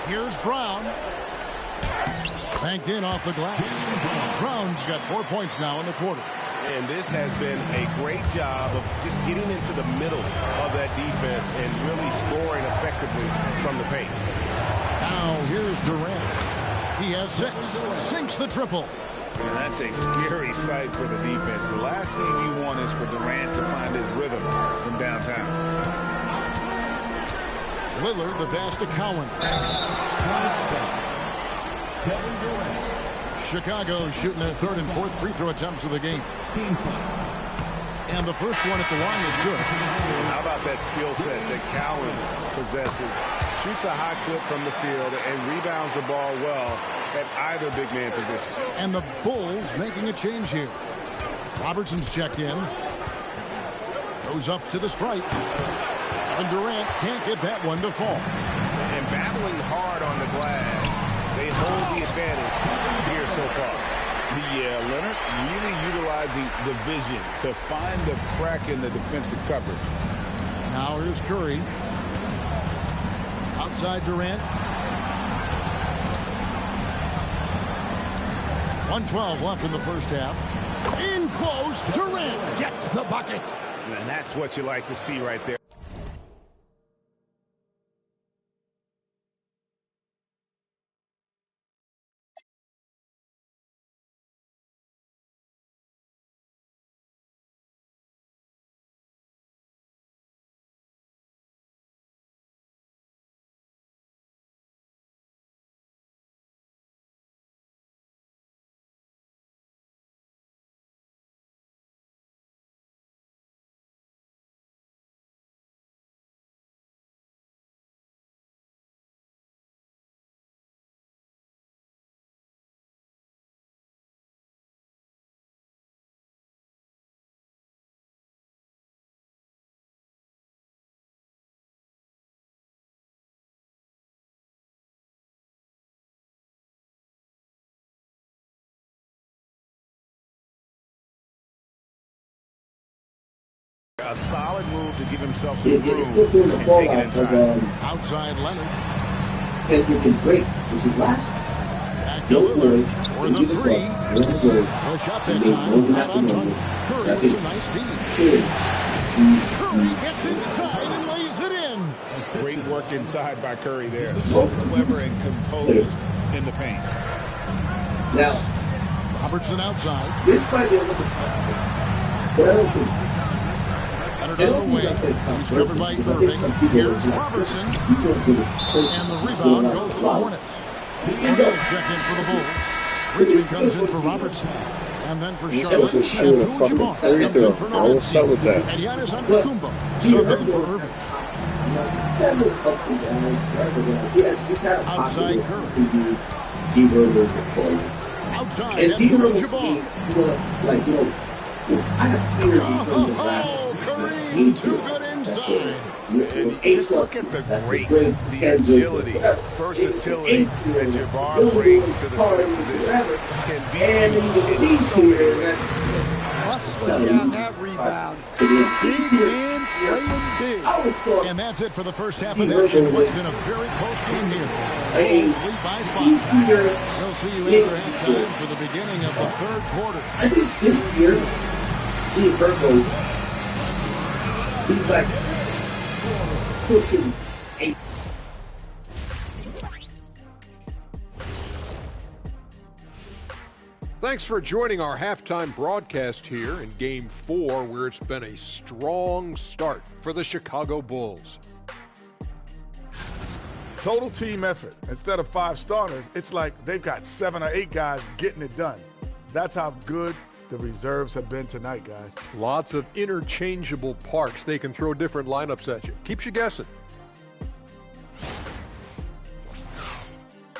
Here's Brown. Banked in off the glass. Brown's got 4 points now in the quarter. And this has been a great job of just getting into the middle of that defense and really scoring effectively from the paint. Now here's Durant. He has 6. Sinks the triple. And that's a scary sight for the defense. The last thing you want is for Durant to find his rhythm from downtown. Lillard the pass to Cowan. Chicago shooting their 3rd and 4th free throw attempts of the game. And the first one at the line is good. How about that skill set that Cowan possesses? Shoots a high clip from the field and rebounds the ball well. at either big man position. And the Bulls making a change here. Robertson's checked in. Goes up to the stripe. And Durant can't get that one to fall. And battling hard on the glass, they hold the advantage here so far. Yeah, Leonard really utilizing the vision to find the crack in the defensive coverage. Now here's Curry. Outside Durant. 1:12 left in the first half. In close, Durant gets the bucket. And that's what you like to see right there. A solid move to give himself some room and take it inside. Outside Leonard. Can't take a break. This is last. Back to Lillard for the three. No shot that time. Not on target. Curry with a nice D. Curry gets inside and lays it in. Great work inside by Curry there. So clever and composed in the paint. Now, Robertson outside. this might be a little bit. Leonard on the wing. He's covered by Irving. Here's Robertson. And the rebound goes to the Hornets. Orioles check in for the Bulls. Richard comes in for Robertson. And then for Charlotte. And Abdul-Jabbar comes in for Nowitzki. And Giannis Antetokounmpo subbed in for Irving. Outside Curry. Outside Abdul-Jabbar. I have tears in terms of rapids. Curry, too good inside. And just look at the grace, the agility, versatility that Jabbar brings to the certain position. And he leads here. That's Hustling down that rebound. Big man playing big. And that's it for the first half of action. What's been a very close game here. Bulls lead by 5. We'll see you after halftime for the beginning of the third quarter. I think this year, see Purple, seems like pushing 8. Thanks for joining our halftime broadcast here in Game 4, where it's been a strong start for the Chicago Bulls. Total team effort. Instead of 5 starters, it's like they've got 7 or 8 guys getting it done. That's how good the reserves have been tonight, guys. Lots of interchangeable parts. They can throw different lineups at you. Keeps you guessing.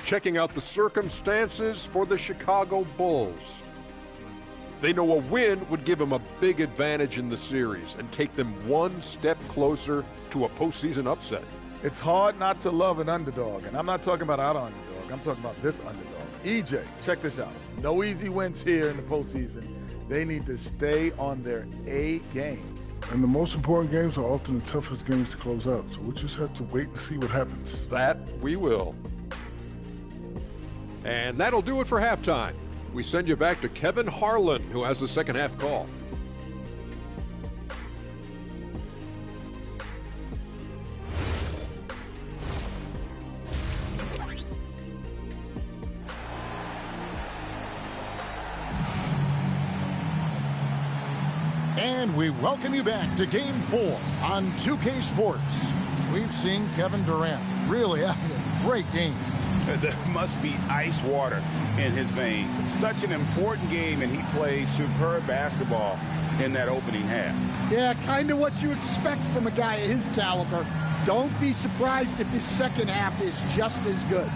Checking out the circumstances for the Chicago Bulls. They know a win would give them a big advantage in the series and take them one step closer to a postseason upset. It's hard not to love an underdog, and I'm not talking about our underdog. I'm talking about this underdog. EJ, check this out. No easy wins here in the postseason. They need to stay on their A game. And the most important games are often the toughest games to close out, so we'll just have to wait and see what happens. That we will. And that'll do it for halftime. We send you back to Kevin Harlan, who has the second half call. And we welcome you back to Game 4 on 2K Sports. We've seen Kevin Durant really having a great game. There must be ice water in his veins. Such an important game, and he plays superb basketball in that opening half. Yeah, kind of what you expect from a guy of his caliber. Don't be surprised if his second half is just as good.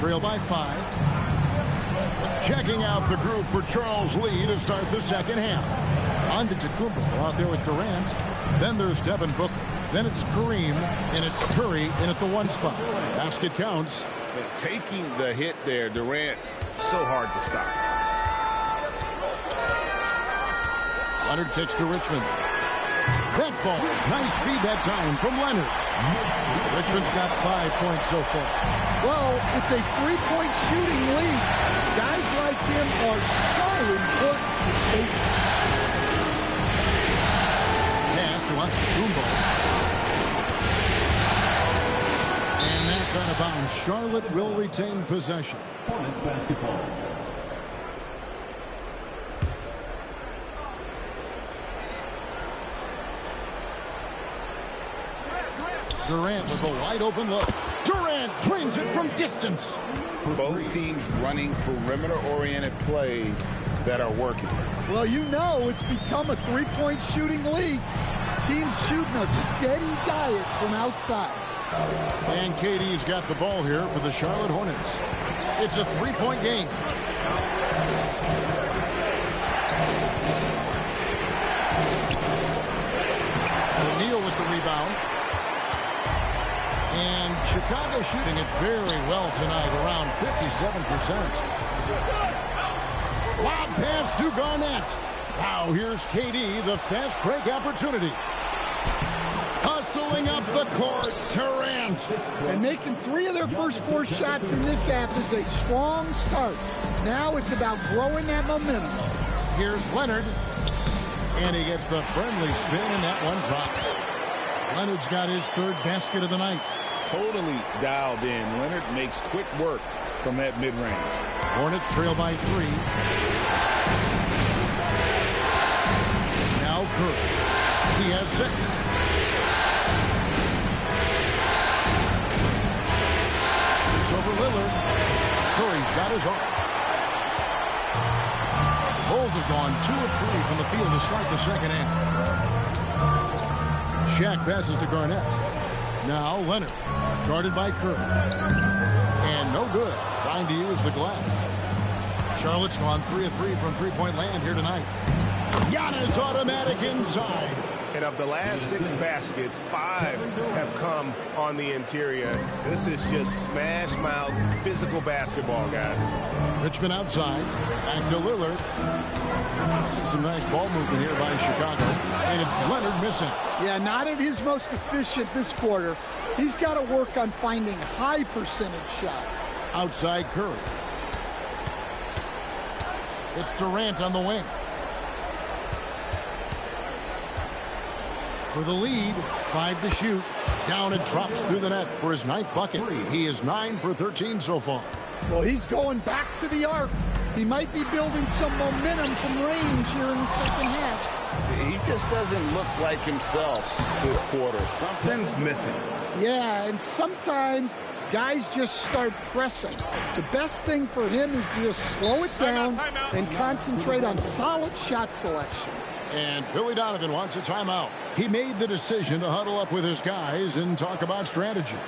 Trail by 5. Checking out the group for Charles Lee to start the second half. On to Tacumbo out there with Durant. Then there's Devin Booker. Then it's Kareem, and it's Curry in at the 1 spot. Basket counts. But taking the hit there, Durant, so hard to stop. Leonard kicks to Richmond. That ball, nice feed that time from Leonard. Richmond's got 5 points so far. Well, it's a three-point shooting lead. Guys like him are so important to spacing. Pass to Antetokounmpo. And that's out of bounds. Charlotte will retain possession. Hornets basketball. Durant with a wide open look. Durant drains it from distance. Both teams running perimeter-oriented plays that are working. Well, you know it's become a three-point shooting league. Teams shooting a steady diet from outside. And KD's got the ball here for the Charlotte Hornets. It's a three-point game. O'Neal with the rebound. And Chicago shooting it very well tonight, around 57%. Lob pass to Garnett. Now here's KD, the fast break opportunity. A hustling up the court. Durant. And making 3 of their first 4 shots in this half is a strong start. Now it's about growing that momentum. Here's Leonard. And he gets the friendly spin, and that one drops. Leonard's got his 3rd basket of the night. Totally dialed in. Leonard makes quick work from that mid-range. Hornets trail by 3. Now Curry. He has 6. It's over Lillard. Curry's shot is off. The Bulls have gone 2 of 3 from the field to start the second half. Shaq passes to Garnett. Now Leonard, guarded by Curry. And no good, trying to use the glass. Charlotte's gone 3 of 3 from three-point land here tonight. Giannis automatic inside. And of the last 6 baskets, 5 have come on the interior. This is just smash mouth physical basketball, guys. Richmond outside. Back to Lillard. Some nice ball movement here by Chicago. And it's Leonard missing. Yeah, not at his most efficient this quarter. He's got to work on finding high percentage shots. Outside Curry. It's Durant on the wing. For the lead, 5 to shoot. Down and drops through the net for his 9th bucket. He is 9 for 13 so far. Well, he's going back to the arc. He might be building some momentum from range here in the second half. He just doesn't look like himself this quarter. Something's missing. Yeah, and sometimes guys just start pressing. The best thing for him is to just slow it down and concentrate on solid shot selection. And Billy Donovan wants a timeout. He made the decision to huddle up with his guys and talk about strategy.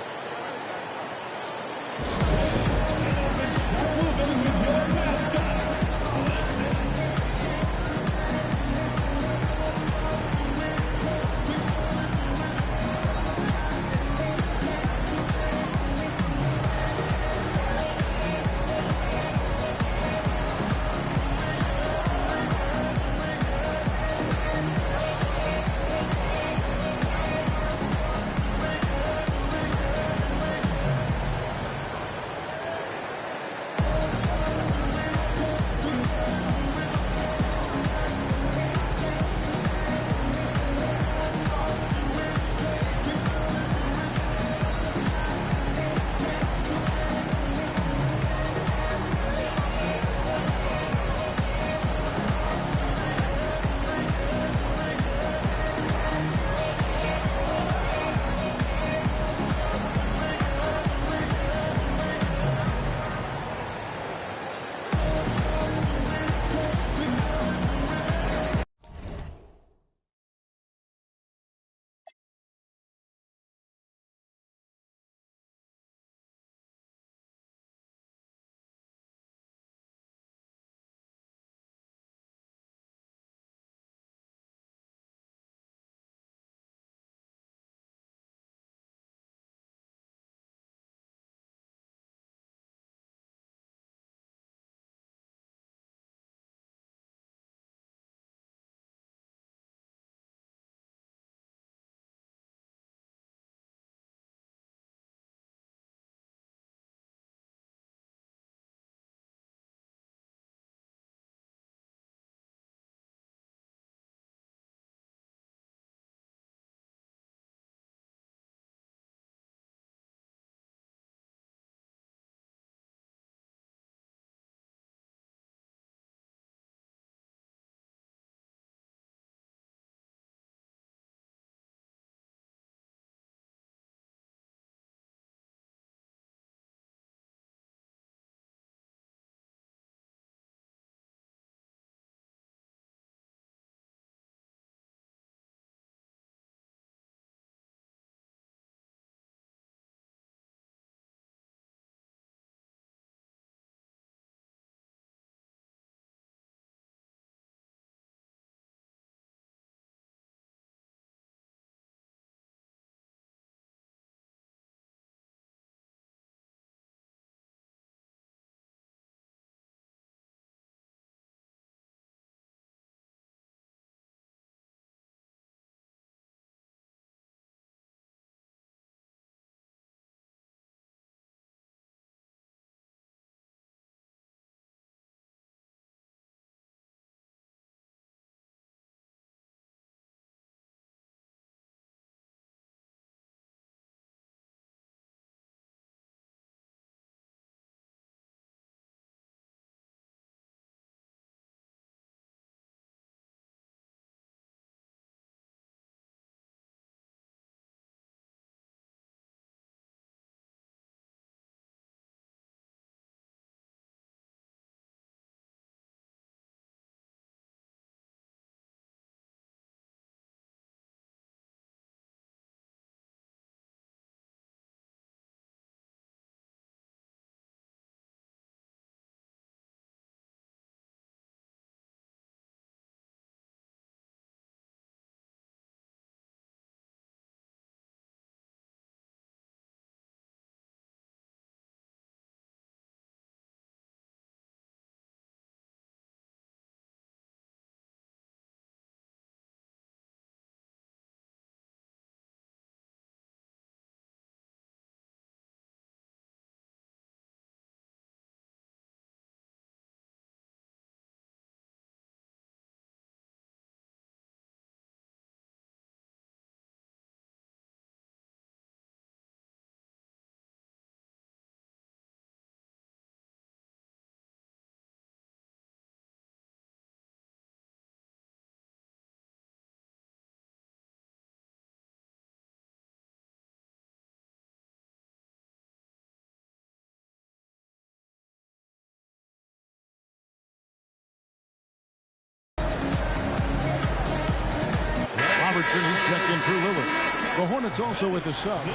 checked in for Lillard. The Hornets also with the sub.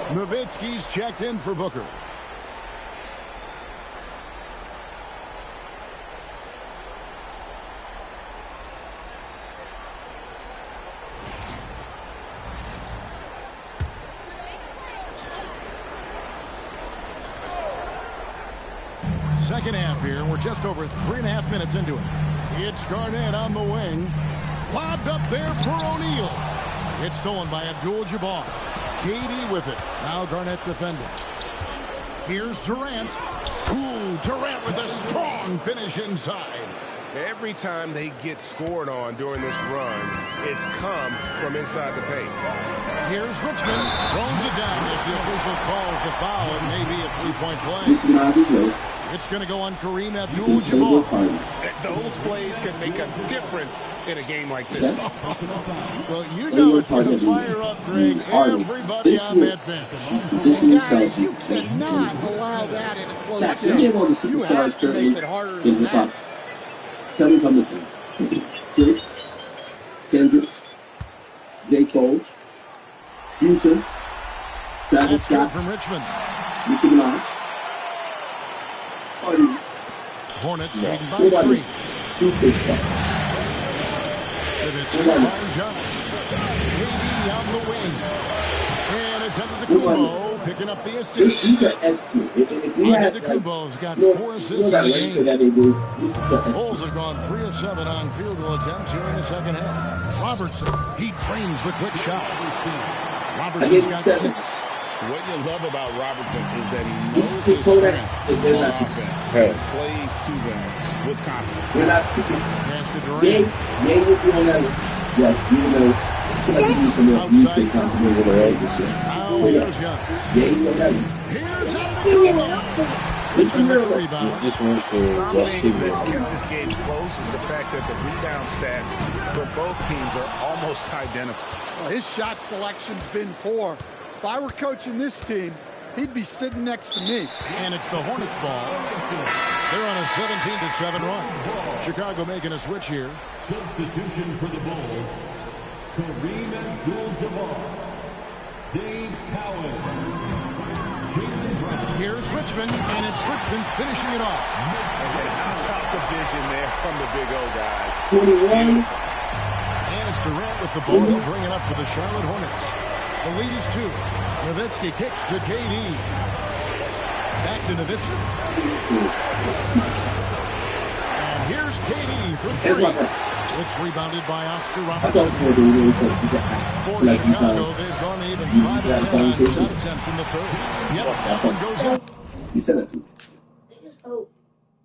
Nowitzki's checked in for Booker. Second half here. We're just over 3.5 minutes into it. It's Garnett on the wing. Lobbed up there for O'Neal. It's stolen by Abdul-Jabbar. KD with it. Now Garnett defending. Here's Durant. Ooh, Durant with a strong finish inside. Every time they get scored on during this run, it's come from inside the paint. Here's Richmond. Throws it down. If the official calls the foul, it may be a three-point play. It's going to go on Kareem Abdul-Jabbar. Those plays can make a difference in a game like this. Well, you know it's going to fire up, Greg, everybody on that bench. He's positioning himself. You cannot allow that in a close Jack, game. you all the superstars currently in hip hop. Tell me if I'm missing. Drake, Kendrick, J. Cole, Future, Travis Scott from Richmond. Nicki Minaj. Hornets leading by What about 3. this superstar? KD on the wing. And it's Antetokounmpo picking up the assist. These are S2. If we had Antetokounmpo's got 4 assists in the game. that they do. Bulls have gone 3 of 7 on field goal attempts here in the second half. Robertson, he trains the quick shot. Robertson's got 6. What you love about Robertson is that he knows his strength on offense and plays to them with confidence. We're not superstars. They will be on that list. Yes, even though I feel like we need some more views they contributed to the road this year. He's on that list. This is real. Just wants to Something that's kept this game close is the fact that the rebound stats for both teams are almost identical. Well, his shot selection's been poor. If I were coaching this team, he'd be sitting next to me. And it's the Hornets' ball. They're on a 17-7 run. Chicago making a switch here. Substitution for the Bulls. Kareem Abdul-Jabbar. Dave Cowens. Here's Richmond, and it's Richmond finishing it off. Okay, how about the vision there from the Big O guys? 21. And it's Durant with the ball to bring it up for the Charlotte Hornets. The lead is 2. Nowitzki kicks to KD. Back to Nowitzki. And here's KD for 3. It's rebounded by Oscar Robertson. For Chicago, they've gone even 5 of 10 on shot attempts in the third. Yep, that one goes in. You said that to me. I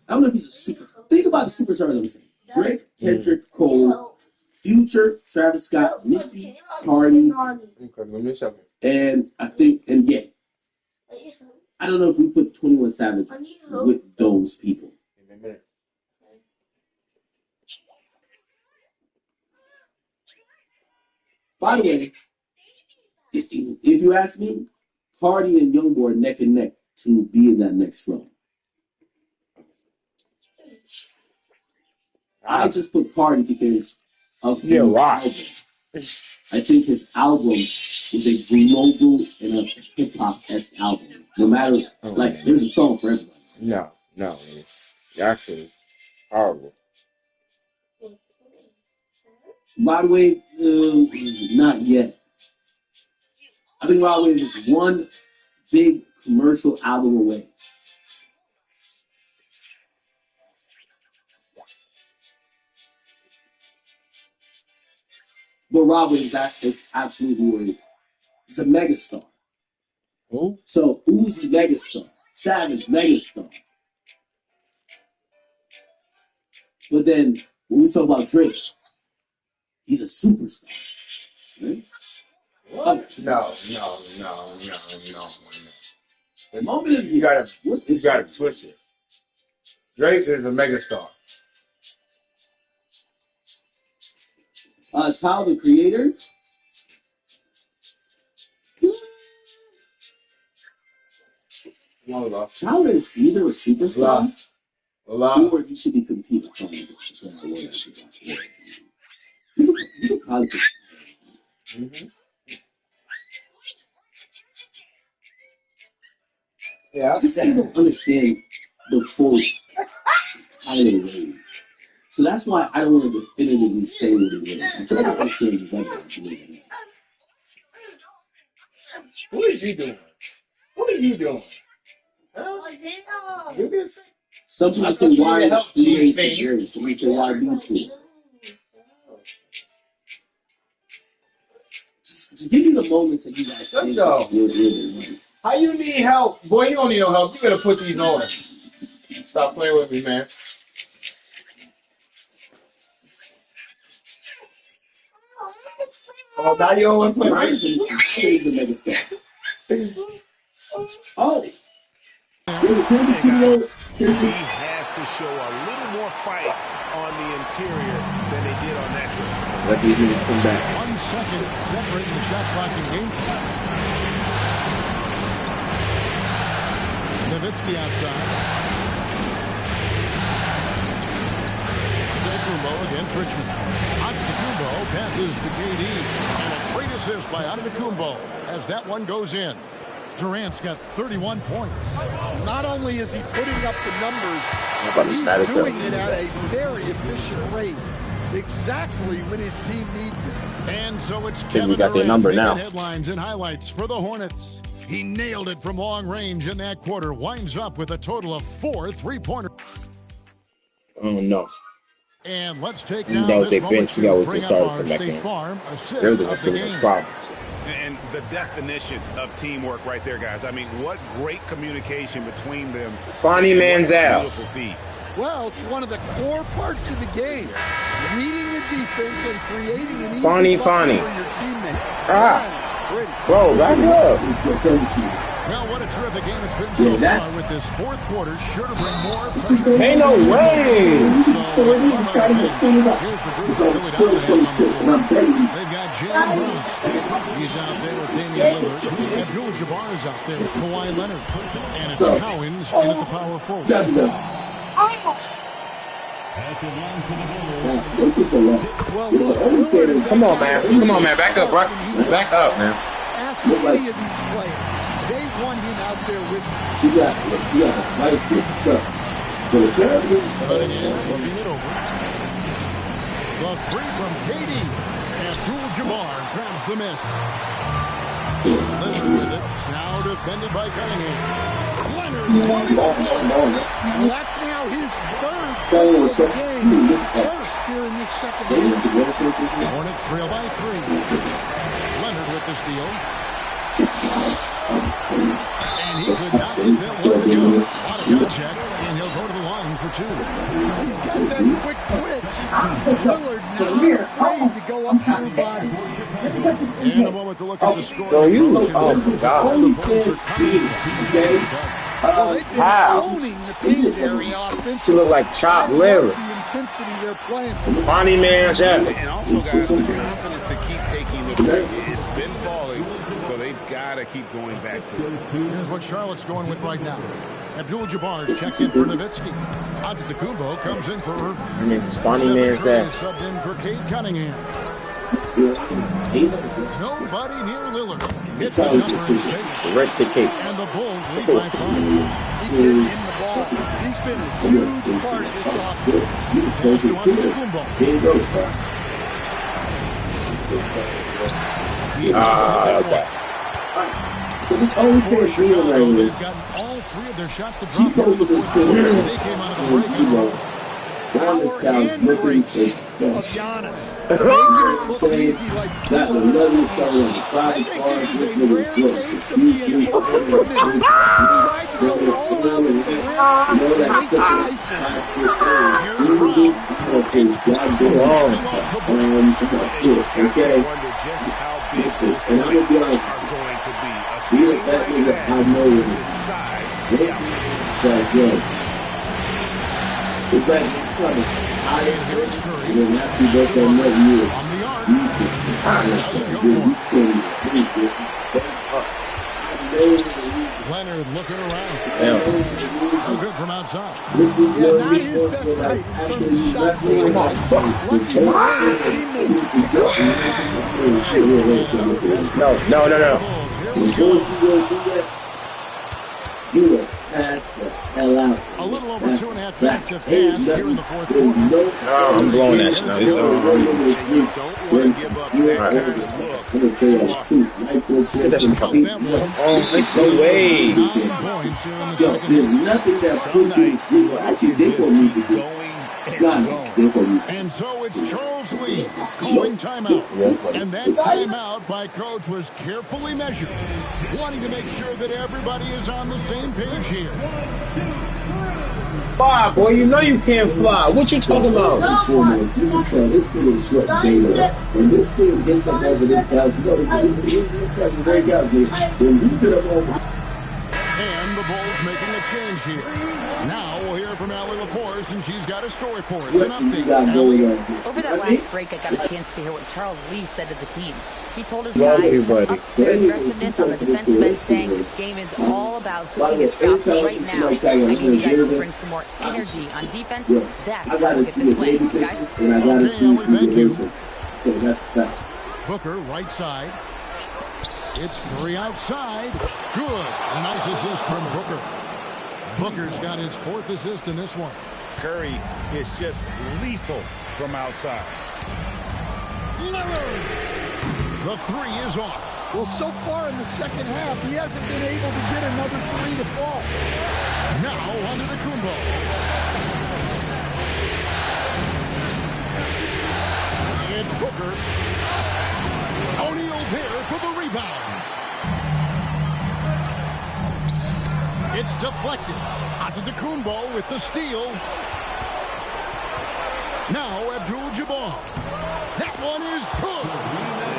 don't know if he's a super. Think about the superstars I'm saying. Drake, Kendrick, Cole, Future, Travis Scott, Nicki, Cardi, and I think, and yeah. I don't know if we put 21 Savage with those people. By the way, if you ask me, Cardi and Youngboy neck and neck to be in that next row. I just put Cardi because of the album. I think his album is a global and a hip hop-esque album. No matter, like, there's a song for everybody. No. Actually, horrible. By the way, not yet. I think Rod Wave is one big commercial album away. But Rod Wave is absolutely he's a megastar. Who? So Uzi megastar, Savage megastar. But then when we talk about Drake, he's a superstar. Right? What? No. Moment of you gotta twist it. Drake is a megastar. Tyler, the Creator. Tyler is either a superstar or he should be competing. You could probably put Yeah, I still don't understand the full title wave. So that's why I don't want to definitively say what it is. I feel like I understand these evidence. What is he doing? What are you doing? Some people say why is Steve Harry? Some people say why YouTube. Just give me the moments that you guys think you're How you need help? Boy, you don't need no help. You gotta put these on. Stop playing with me, man. Oh, now you don't want to play with me? Oh. He has to show a little more fight on the interior than they did on that trip. Let these niggas come back. 1 second separating the shot clock and game clock. Nowitzki outside. Antetokounmpo against Richmond. Antetokounmpo passes to KD. And a great assist by Antetokounmpo as that one goes in. Durant's got 31 points. Not only is he putting up the numbers, he's doing it at a very efficient rate. Exactly when his team needs it. And so it's Kevin got their Durant number making now. Headlines and highlights for the Hornets. He nailed it from long range in that quarter. Winds up with a total of 4 3-pointers. Oh, no. And let's take That now was this their bench. We moment always to bring just up started our from back State in. Farm assist They're the of ones the giving us game. problems. And the definition of teamwork right there, guys. I mean, what great communication between them. Fonny Manziel. Beautiful feed. Well, it's one of the core parts of the game. Reading the defense and creating an easy Fonny. for your teammate. Ah. Bro, back up. Well, what a terrific game it's been so far with this fourth quarter. Sure to bring more pressure. Ain't no way. It's on 26, and I'm betting. They've got Jalen Brown. He's out there with Damian Lillard. Abdul-Jabbar is out there with Kawhi Leonard. And it's Cowens in at the power forward. This is a lot. Come on, man. Come on, man. Back up, bro. Back up, man. Ask any of these players. They want him out there with him. She got a nice good stuff. But apparently, looking it over. The three from KD. Abdul-Jabbar grabs the miss. Leonard with it. Now defended by Cunningham. Leonard. Well, that's now his third Cunningham was so game. First here in this second half. Hornets trail by 3. Leonard with the steal. And he could not get that one to go. Out of contact, and he'll go to the line for 2. He's got that quick twitch. Lillard not afraid to go up through bodies. And a moment to look at the score. Oh, my God. Well, they've been owning the painted area offensively. She look like chopped liver. The intensity they're playing. Fonny Manziel. And also, guys, the confidence to keep taking the break. It's been falling, so they've got to keep going back to it. Here's what Charlotte's going with right now. Abdul-Jabbar's checked in for Nowitzki. Antetokounmpo comes in for Irving. Her name is Fonny Curry Manziel. is subbed in for Cade Cunningham. Nobody near Lillard. Hits the jumper in space. Wreck the cakes. And the Bulls lead by 5. He getting in the ball. He's been a huge part of this offense. Pass to Antetokounmpo. Okay. It's only fair deal right here. They've gotten all 3 of their shots to drop over the fourth quarter. They came out of the break and rolled. Power and grace of Giannis. Making it look easy like that was another story on the I private think car. this is a This rare nigga case switched. of being overcommitted. He tried to go all out with the rim, and they stifled Okay. Listen, and I'm gonna be honest. Being that nigga, I know it is. It's like coming. I am here. And then after that's another year. Jesus. I know that he Leonard looking around. Yeah. No good from outside. This is Yeah, not his best night in terms of shot selection. Lucky for him, his teammates picked up the slack. No. You will pass the hell out. A little over 2.5 minutes have passed here in the fourth quarter. No, I'm blowing that shit now. It's Don't want to give up that kind of look too often. Get that shit fucking. Oh, there's no way. 9 points here in the Yo, second. there's nothing that puts you to sleep. Actually, they put music in. And so it's Charles Lee calling timeout. And that timeout by coach was carefully measured, wanting to make sure that everybody is on the same page here. Fly, boy, you know you can't fly. What you talking about? You can tell this kid is sweat data. When this kid gets up over this couch, you know, he's going to break out, dude. When he get up over. And the Bulls making a change here. Now we'll hear from Allie LaForce, and she's got a story for us. An update. Over that last break, I got a chance to hear what Charles Lee said to the team. He told his guys to up their aggressiveness on the defensive end, saying this game is all about who can get stops right now. I need you guys to bring some more energy on defense. That's how we get this win, guys. Thank you. Booker, right side. It's Curry outside. Good. A nice assist from Booker. Booker's got his 4th assist in this one. Curry is just lethal from outside. Lillard. The 3 is off. Well, so far in the second half, he hasn't been able to get another 3 to fall. Now onto the Kumbo. It's Booker. O'Neal there for the rebound. It's deflected. Onto the Kumbo with the steal. Now Abdul-Jabbar. That one is good.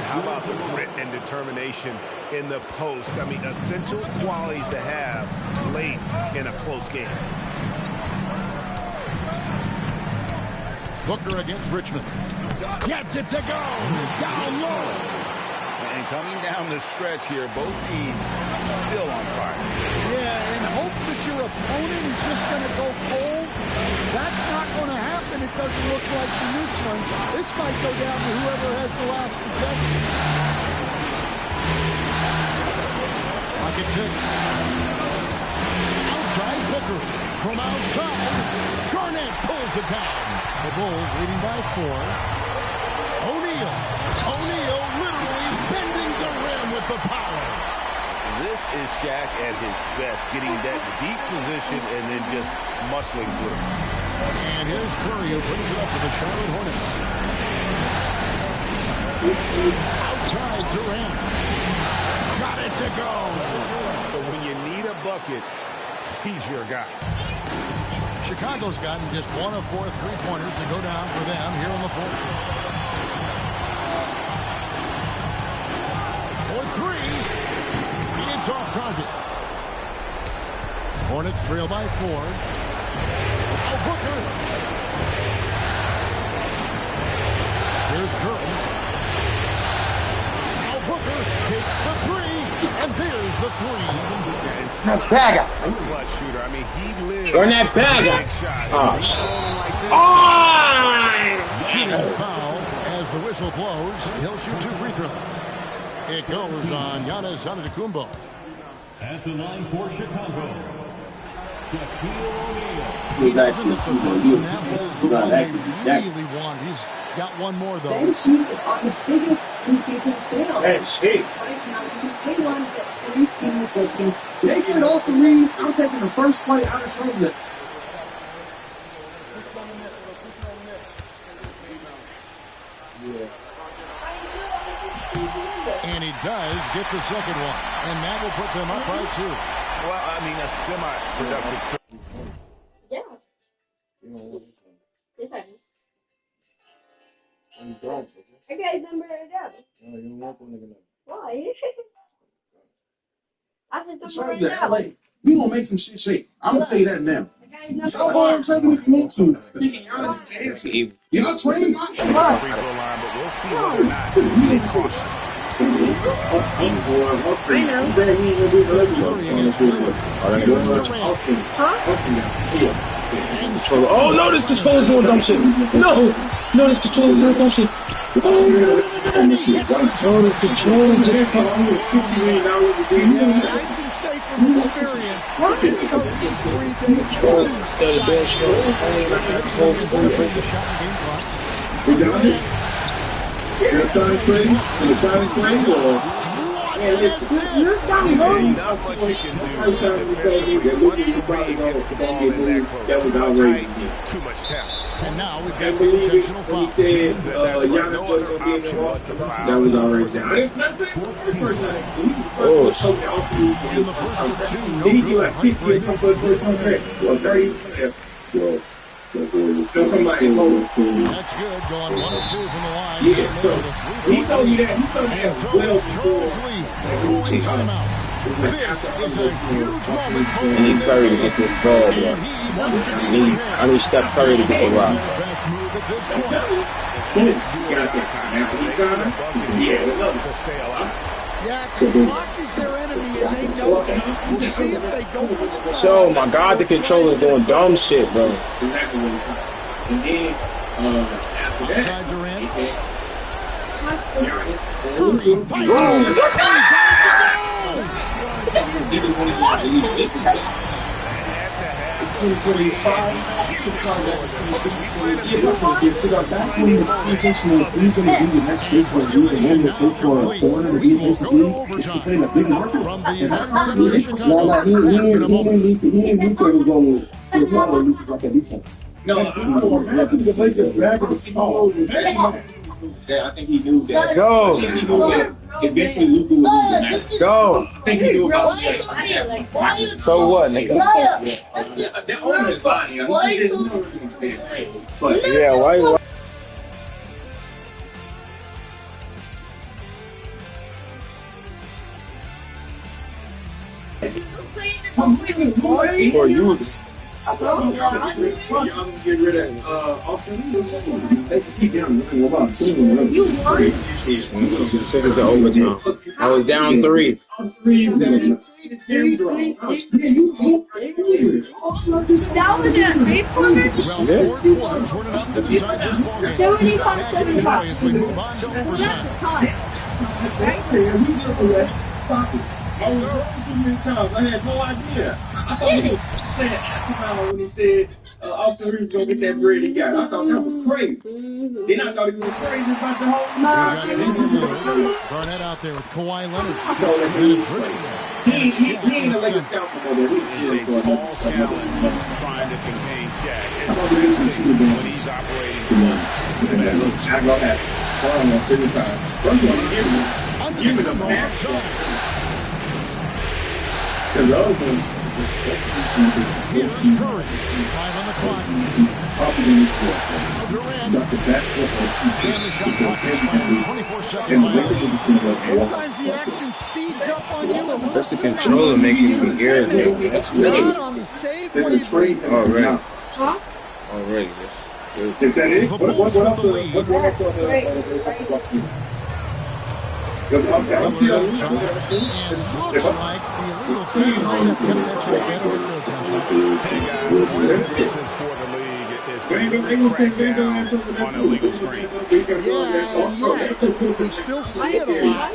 How about the grit and determination in the post? I mean, essential qualities to have late in a close game. Booker against Richmond. Gets it to go. Down low. And coming down the stretch here, both teams still on fire. Yeah, in hopes that your opponent is just going to go cold. That's not going to happen. It doesn't look like in this one. This might go down to whoever has the last possession. Pocket 6. Outside Booker. From outside, Garnett pulls it down. The Bulls leading by 4. O'Neal literally bending the rim with the power. This is Shaq at his best, getting that deep position and then just muscling through. And here's Curry who brings it up to the Charlotte Hornets. Outside Durant. Got it to go. But when you need a bucket, he's your guy. Chicago's gotten just 1 of 4 3-pointers to go down for them here in the fourth. For 3. It's off target. Hornets trail by 4. Now Booker. Here's Curry. Now Booker takes the 3. And there's the 3. That bagger. Clutch shooter. I mean, he lives. Turn that bagger. Oh, shit. Shooting foul as the whistle blows. He'll shoot 2 free throws. It goes on Giannis Antetokounmpo. At the line for Chicago, Shaquille O'Neal. He was actually, That was the one they really wanted. He's got one more, though. Ben Sheik is on the biggest preseason sale. Ben Sheik. Right now, so you can pay one, gets 3 seasons, 14. They trade Austin Reeves. I'm taking the first flight out of Charlotte. And he does get the second one. And that will put them up by 2. Well, I mean, a semi-productive trip. Yeah. Yes, I do. I got his number down. No, you don't want the nigga. Why? I just It's don't like know that. right now. Like, we gonna make some shit shake. I'm gonna tell you that now. Y'all go and tell me if you want to. Thinking y'all just y'all train my Free throw line, but we'll see whether or not. Oh no, this controller's doing dumb shit. No, this controller's doing dumb shit. Oh, this controller just fucking. I can say from experience, this coach is 3 days short. Instead of being short, Not much you can do defensively. Once the Reed gets the ball in that close, too much talent. And now we've got the intentional foul. That's right. No other option but to foul. That was already down. Oh, shit. In the first of two, no good. Don't come back and told us to. That's good. Going 1 of 2 from the line. Yeah, so he told me that. He told me that well before. This is a huge moment for I need Curry to get this ball, bro. I need Steph Curry to get the rock. Yeah, the clock is their enemy, and they know it. We'll see if they go for the tie. So, my God, the controller's doing dumb shit, bro. And then after that, Outside Durant. Back when the conversation was who's going to be the next face of the league and what would it take for a foreigner to be in this league, it's becoming a big market. And that's not good. He didn't need to was going to follow Luka like a defense. no, Imagine the Lakers back in the small. yeah, I think he knew that. Go. He knew that eventually Luka would lose the match. Go. I think he knew about that. So what, nigga? That owner is fine. You know, he didn't know he was there. But Yeah, why? For youths. Y'all get rid of Austin. They can keep down. You won? Send it to overtime. I was down 3. That was in a 3-pointer? 75-75. I had no idea. I thought he was saying asinine when he said Austin Reeves gonna get that bread he got. I thought that was crazy. Then I thought he was crazy about the whole. Garnett out there with Kawhi Leonard. I told him he ain't a Lakers scout no more. It's a tall challenge trying to contain Shaq, especially when he's operating. I go at 55. First one, give me the match. Because the other one, Here's Curry. 5 on the clock. Durant. got the back And the shot clock expires. 24 seconds left. Sometimes the action speeds up on you. That's the controller making me irritated. That's Not good. on the save. There's What a do you trade. Already. Huh? Already. That's good. Is that it? What else? What else? And looks like the illegal clearance kept that shot. That'll get their attention. Hey guys, one of the emphasis for the league is to really crack down on illegal screens. We still see it a lot.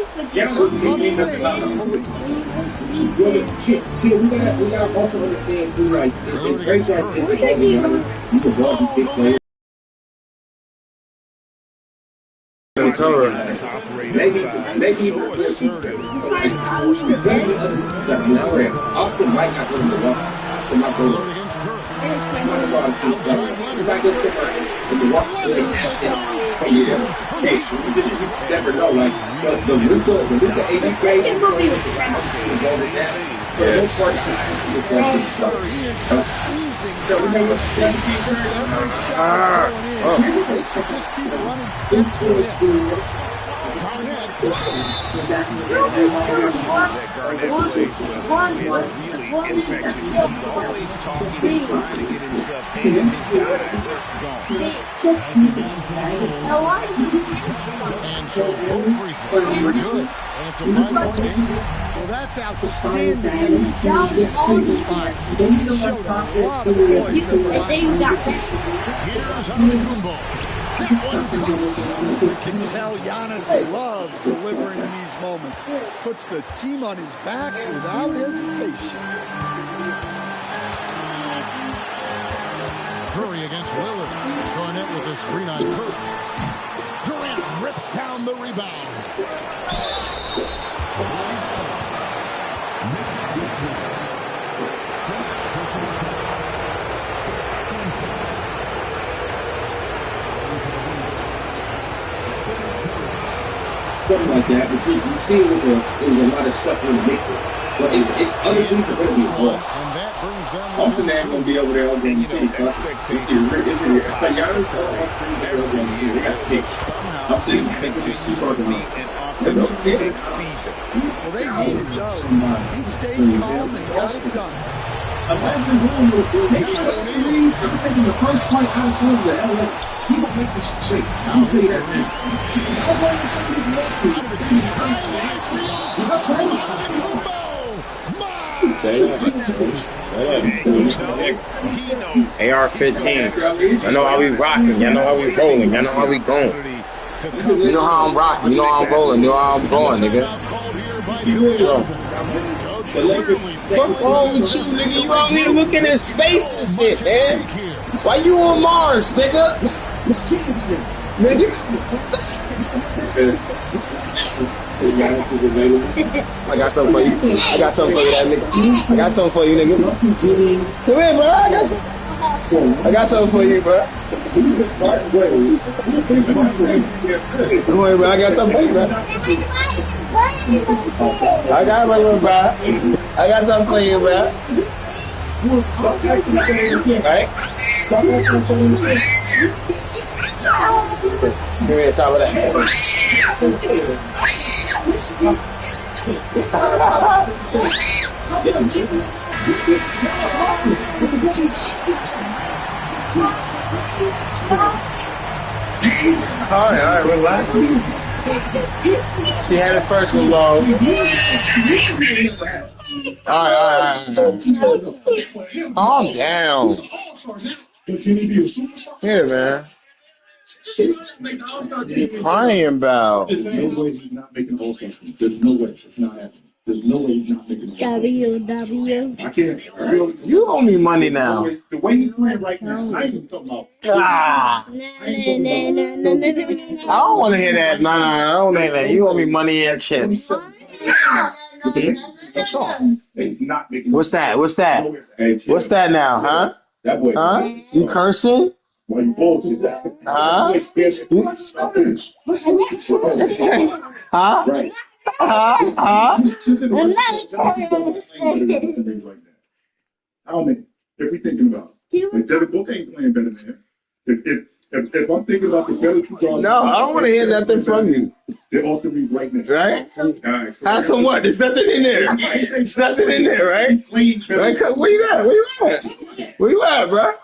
See, we gotta also understand too, like, in trade that is you can ball these big players. Cover. Maybe Austin might not go to the walk. Austin might go to the walk. Hey, you just never know. Like the Luka 80 trade. Just keep running. that Garnett plays with is really infectious. He's always talking and trying to get himself in, and his guys are gone. And so both free throws are good. And it's a 5-point game. Well, that's outstanding execution on the spot. He showed a lot of poise at the line. Here's Antetokounmpo. You can tell Giannis loves delivering in these moments. Puts the team on his back without hesitation. Curry against Lillard. Garnett with a screen on Curry. Durant rips down the rebound. Something like that, but you see it was a lot of shuffling and mixing. So other teams are going to be involved. And that brings them Often they're going to be over there all game. You see, I'm saying, I think it's too far to me. Well, they needed those. He stayed calm and got it done. Imagine they try to release. I'm taking the first fight out of Florida to LA. He gonna make some shit. I'm gonna tell you that now. I'm going to take his legs AR-15. I know how we rocking. Y'all know how we rolling. Y'all know how we going. You know how I'm rocking. You know how I'm rolling. You know how I'm going, nigga. What's wrong with you, nigga? You out here looking at space and shit, man. Why you on Mars, nigga? Nigga? I got something for you. I got something for you, that nigga. I got something for you, nigga. Come here, bro. I got something for you, bro. Don't worry, bro. I got something for you, bro. I got my little bro. I got something for you, bro. Right? Give me a shot of that. All right, relax. She had it first one long. All right. Calm down. Here, man. What are you crying about? There's no way he's not making All-Star team. There's no way. It's not happening. There's no way he's not making All-Star team. I can't. You owe me money now. The way he's playing right now, I ain't talking about. I don't want to hear that. No, I don't want to hear that. You owe me money and chips. What's wrong? He's not making. What's that? What's that now, huh? That boy. Huh? You cursing? Why you bullshit that? Huh? Huh? Right. I mean, if we thinking about it, like Devin Booker ain't playing better than him. If I'm thinking about the better two guards, no, I don't want to hear nothing from you. They're off the league right now. Right? So have some what? There's nothing in there. There's nothing in there, right? Right? Where you at? Where you at, bro?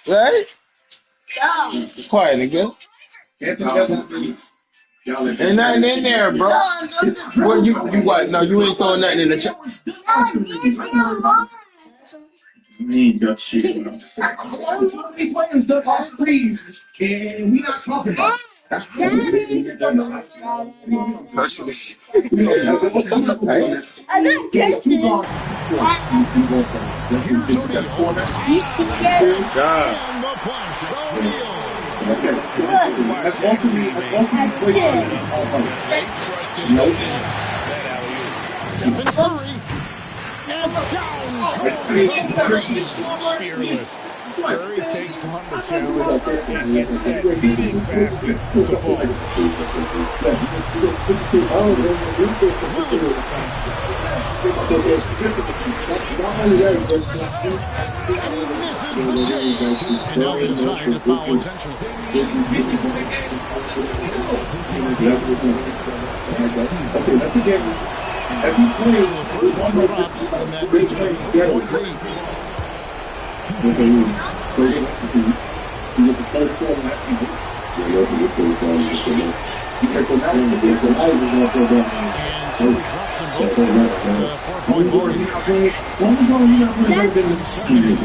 Right? Quiet, nigga. Ain't nothing in there, bro. What you what? No, you ain't throwing nothing in the chat. Me got shit. So many players that are threes, and we not talking about it. Personally. Curry takes on the challenge and gets that big basket to fall. And now he decided to foul intentionally. Okay, that's a game. As he plays, So the first one drops, and that makes it a 3-point lead. So you get the third quarter last night. Because the night is going to go down. And so he drops them both. It's a 4-point lead. You're not playing this game.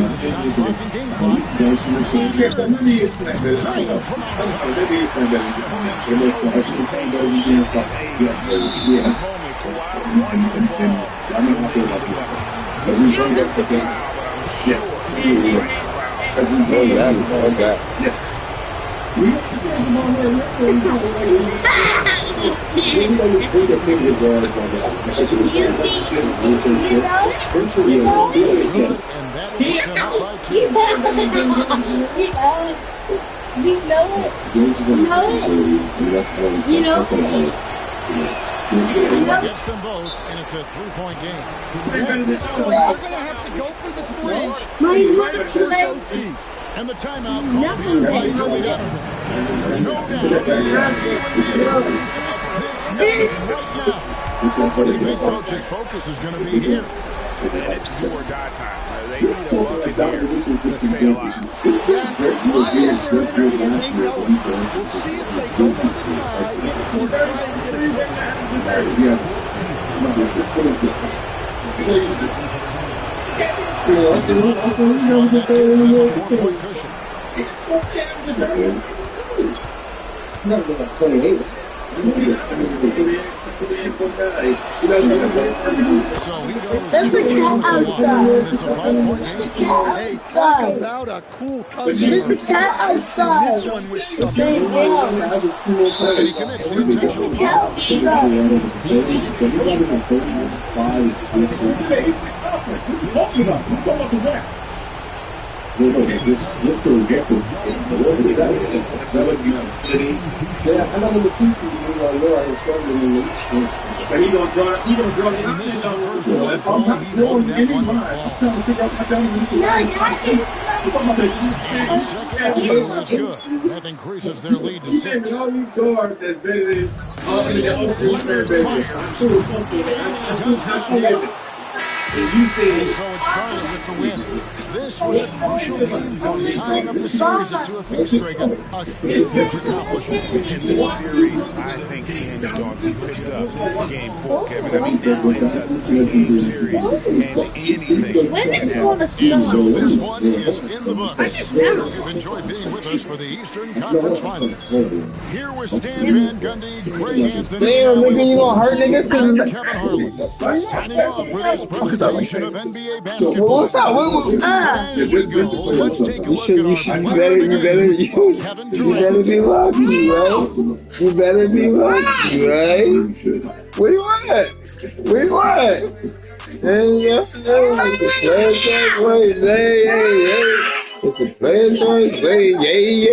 Game clock. Gets them both, and it's a 3-point game. They're going to have to go for the three and try to force OT. And the timeout called here by Billy Donovan. No doubt. Right now. What do you think coach's focus is going to be here? And it's do or die time. They need a bucket here to stay alive. We'll see if they go for the tie or try and get That's a cat outside. Hey, talk about a cool cousin. There's a cat outside. This one was And he commits the intentional foul. Yeah, I know the t2cd I was struggling in the East Coast. But he gonna draw the I'm not throwing any line. I'm trying to figure out my down in the Second two is good. That increases their lead to 6. All you guard that's better than all the other baby. I'm sure something. So it's Charlotte with the win. This was a crucial game for tying up the series at 2 apiece, Greg. A huge accomplishment. In this series, I think hinged on who picked up game 4, Kevin. I mean, now it's a 3-game series, and anything can happen. So this one is in the books. You've enjoyed being with us for the Eastern Conference Finals. Here with Stan Van Gundy, Craig Anthony, Damn, nigga, you gonna hurt niggas? Kevin Harlan. Signing off with this presentation of NBA basketball. What's up? Let's take a look at You better be lucky, right? You better be lucky, right? Where you at? Where you at? Hey, yes, hey, the player's choice, wait, hey. It's the player's choice, wait, yay.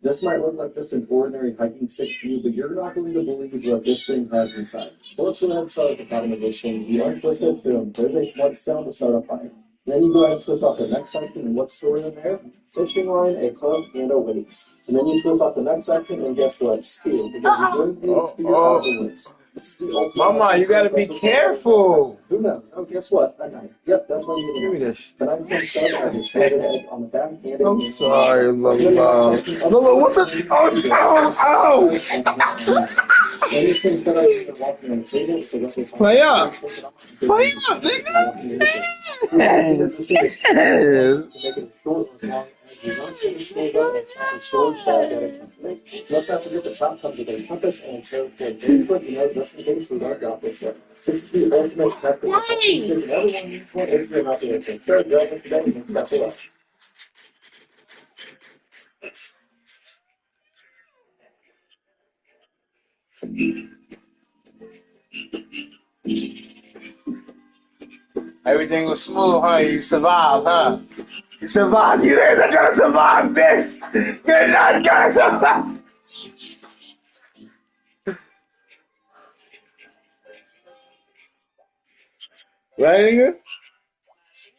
This might look like just an ordinary hiking stick to you, but you're not going to believe what this thing has inside. Well, let's go ahead and start at the bottom of this thing. You untwist it, boom. There's a flood cell to start a fire. Then you go ahead and twist off the next section, and what's stored in there? Fishing line, a hook, and a weight. And then you twist off the next section, and guess what? Spear. Because you bring the spear out of the woods. Mama, you gotta be careful. Who knows? Oh, guess what? That knife. Yep, that's what you Give me this. The knife comes out as a standard edge on the back. I'm sorry, Lola. Lola, what the? Ow! And these things that I walking on the table, so this was Play up, nigga. Yes. Let's not forget the top comes with a compass and a curve pin. Things like, just in case we don't drop this stuff. This is the ultimate tactic. Everyone needs one if you're not doing it. So, that's it. Everything was smooth, huh? You survived, huh? You survived. You ain't gonna survive this. You're not gonna survive. Right, nigga?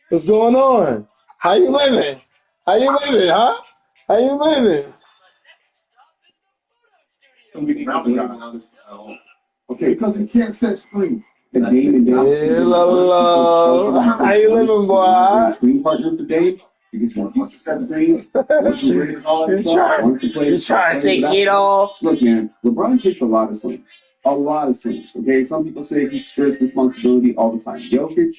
What's going on? How you living? How you living, huh? How you living? Okay, because he can't set screens. Hello. How you living, boy? Screen partner for Dave. Because he wants to set screens. You trying to take it off? Look, man, LeBron takes a lot of slings. A lot of slings. Okay, some people say he strips responsibility all the time. Jokic,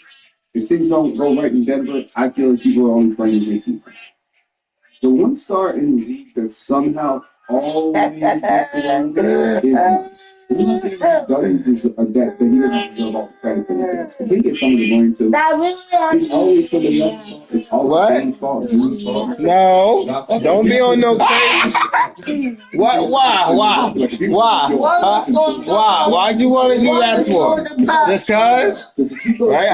if things don't go right in Denver, I feel like people are only playing against defense. The one star in the league that somehow always gets along is Giannis. I'm not saying that he doesn't deserve that he doesn't deserve all the credit for the things. He gets some of the blame too. It's always somebody else's fault. It's always Dan's fault, Drew's fault. No, don't be on no crazy. What? Why? Why'd you want to do that for? Just cause? Right?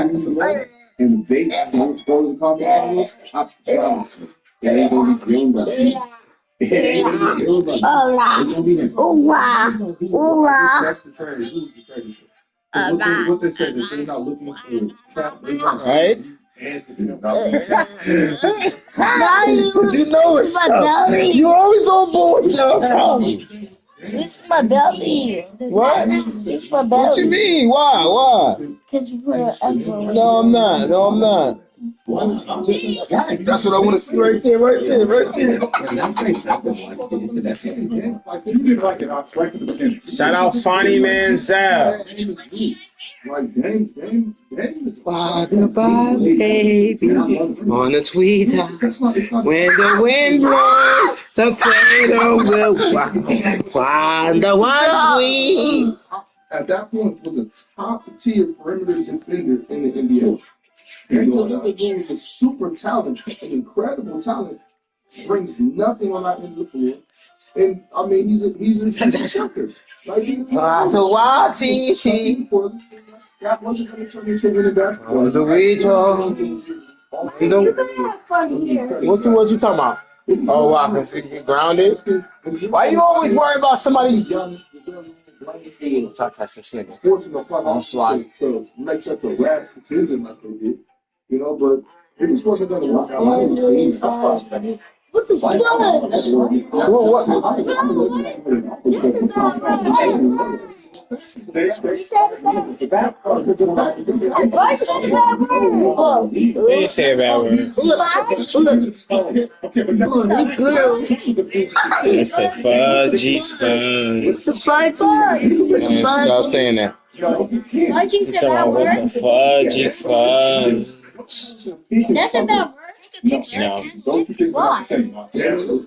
And they don't go to the conference finals, I promise you, it ain't gonna be Jalen Brunson. It ain't gonna be Jalen Brunson. It's gonna be him. That's the trade. Who's the trade? What they said, they're not looking for trap. Right? But you know it's up. You always on board with your tongue. It's my belly. What? It's my belly. What you mean? Why? Because you put an elbow. No, I'm not. That's what I want to see right there. Shout out Funny Manziel. Goodbye, baby. On the Twitter. When the wind blows, the fader will find the one. At that point, was a top-tier perimeter defender in the NBA. He's a super talent, an incredible talent. Brings nothing on that end of the field, and I mean he's a checker. So why TT? That wasn't going to turn into winning basketball. What you talking about? Oh wow, cause he grounded. Why you always worry about somebody? Talk that shit, nigga. On slide. So make such a rash decision like they did. You know, but it was supposed to go to work out. What the fuck? They didn't say a bad word. They said fudgy fun. Stop saying that. Fudgy said that word? Fudgy fun. That's a bad word? No. Why?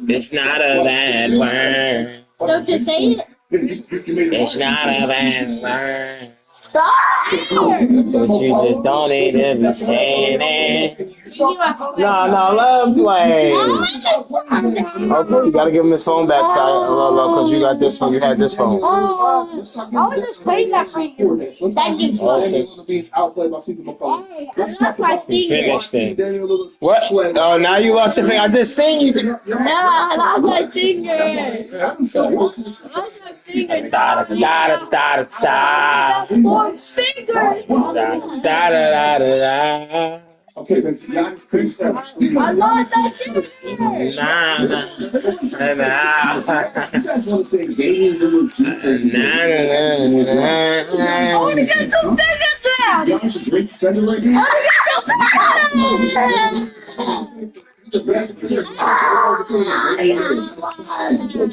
It's not a bad word. Don't just say it. It's not a bad word. Stop! But you just don't need to be saying it. No, let him play. Okay, you gotta give him his phone back, because you got this phone. You had this phone. I was just playing that for you. That gives That's my finger. Finished it. What? Oh, now you lost your finger. I just seen you. No, I lost my finger. Four fingers. Okay, but Giannis couldn't set I lost that finger. Nah. You guys want to say Damian Lillard? I want to get 2 fingers now. Giannis is a great defender right now. I want to get 2 fingers. He's a bad defender.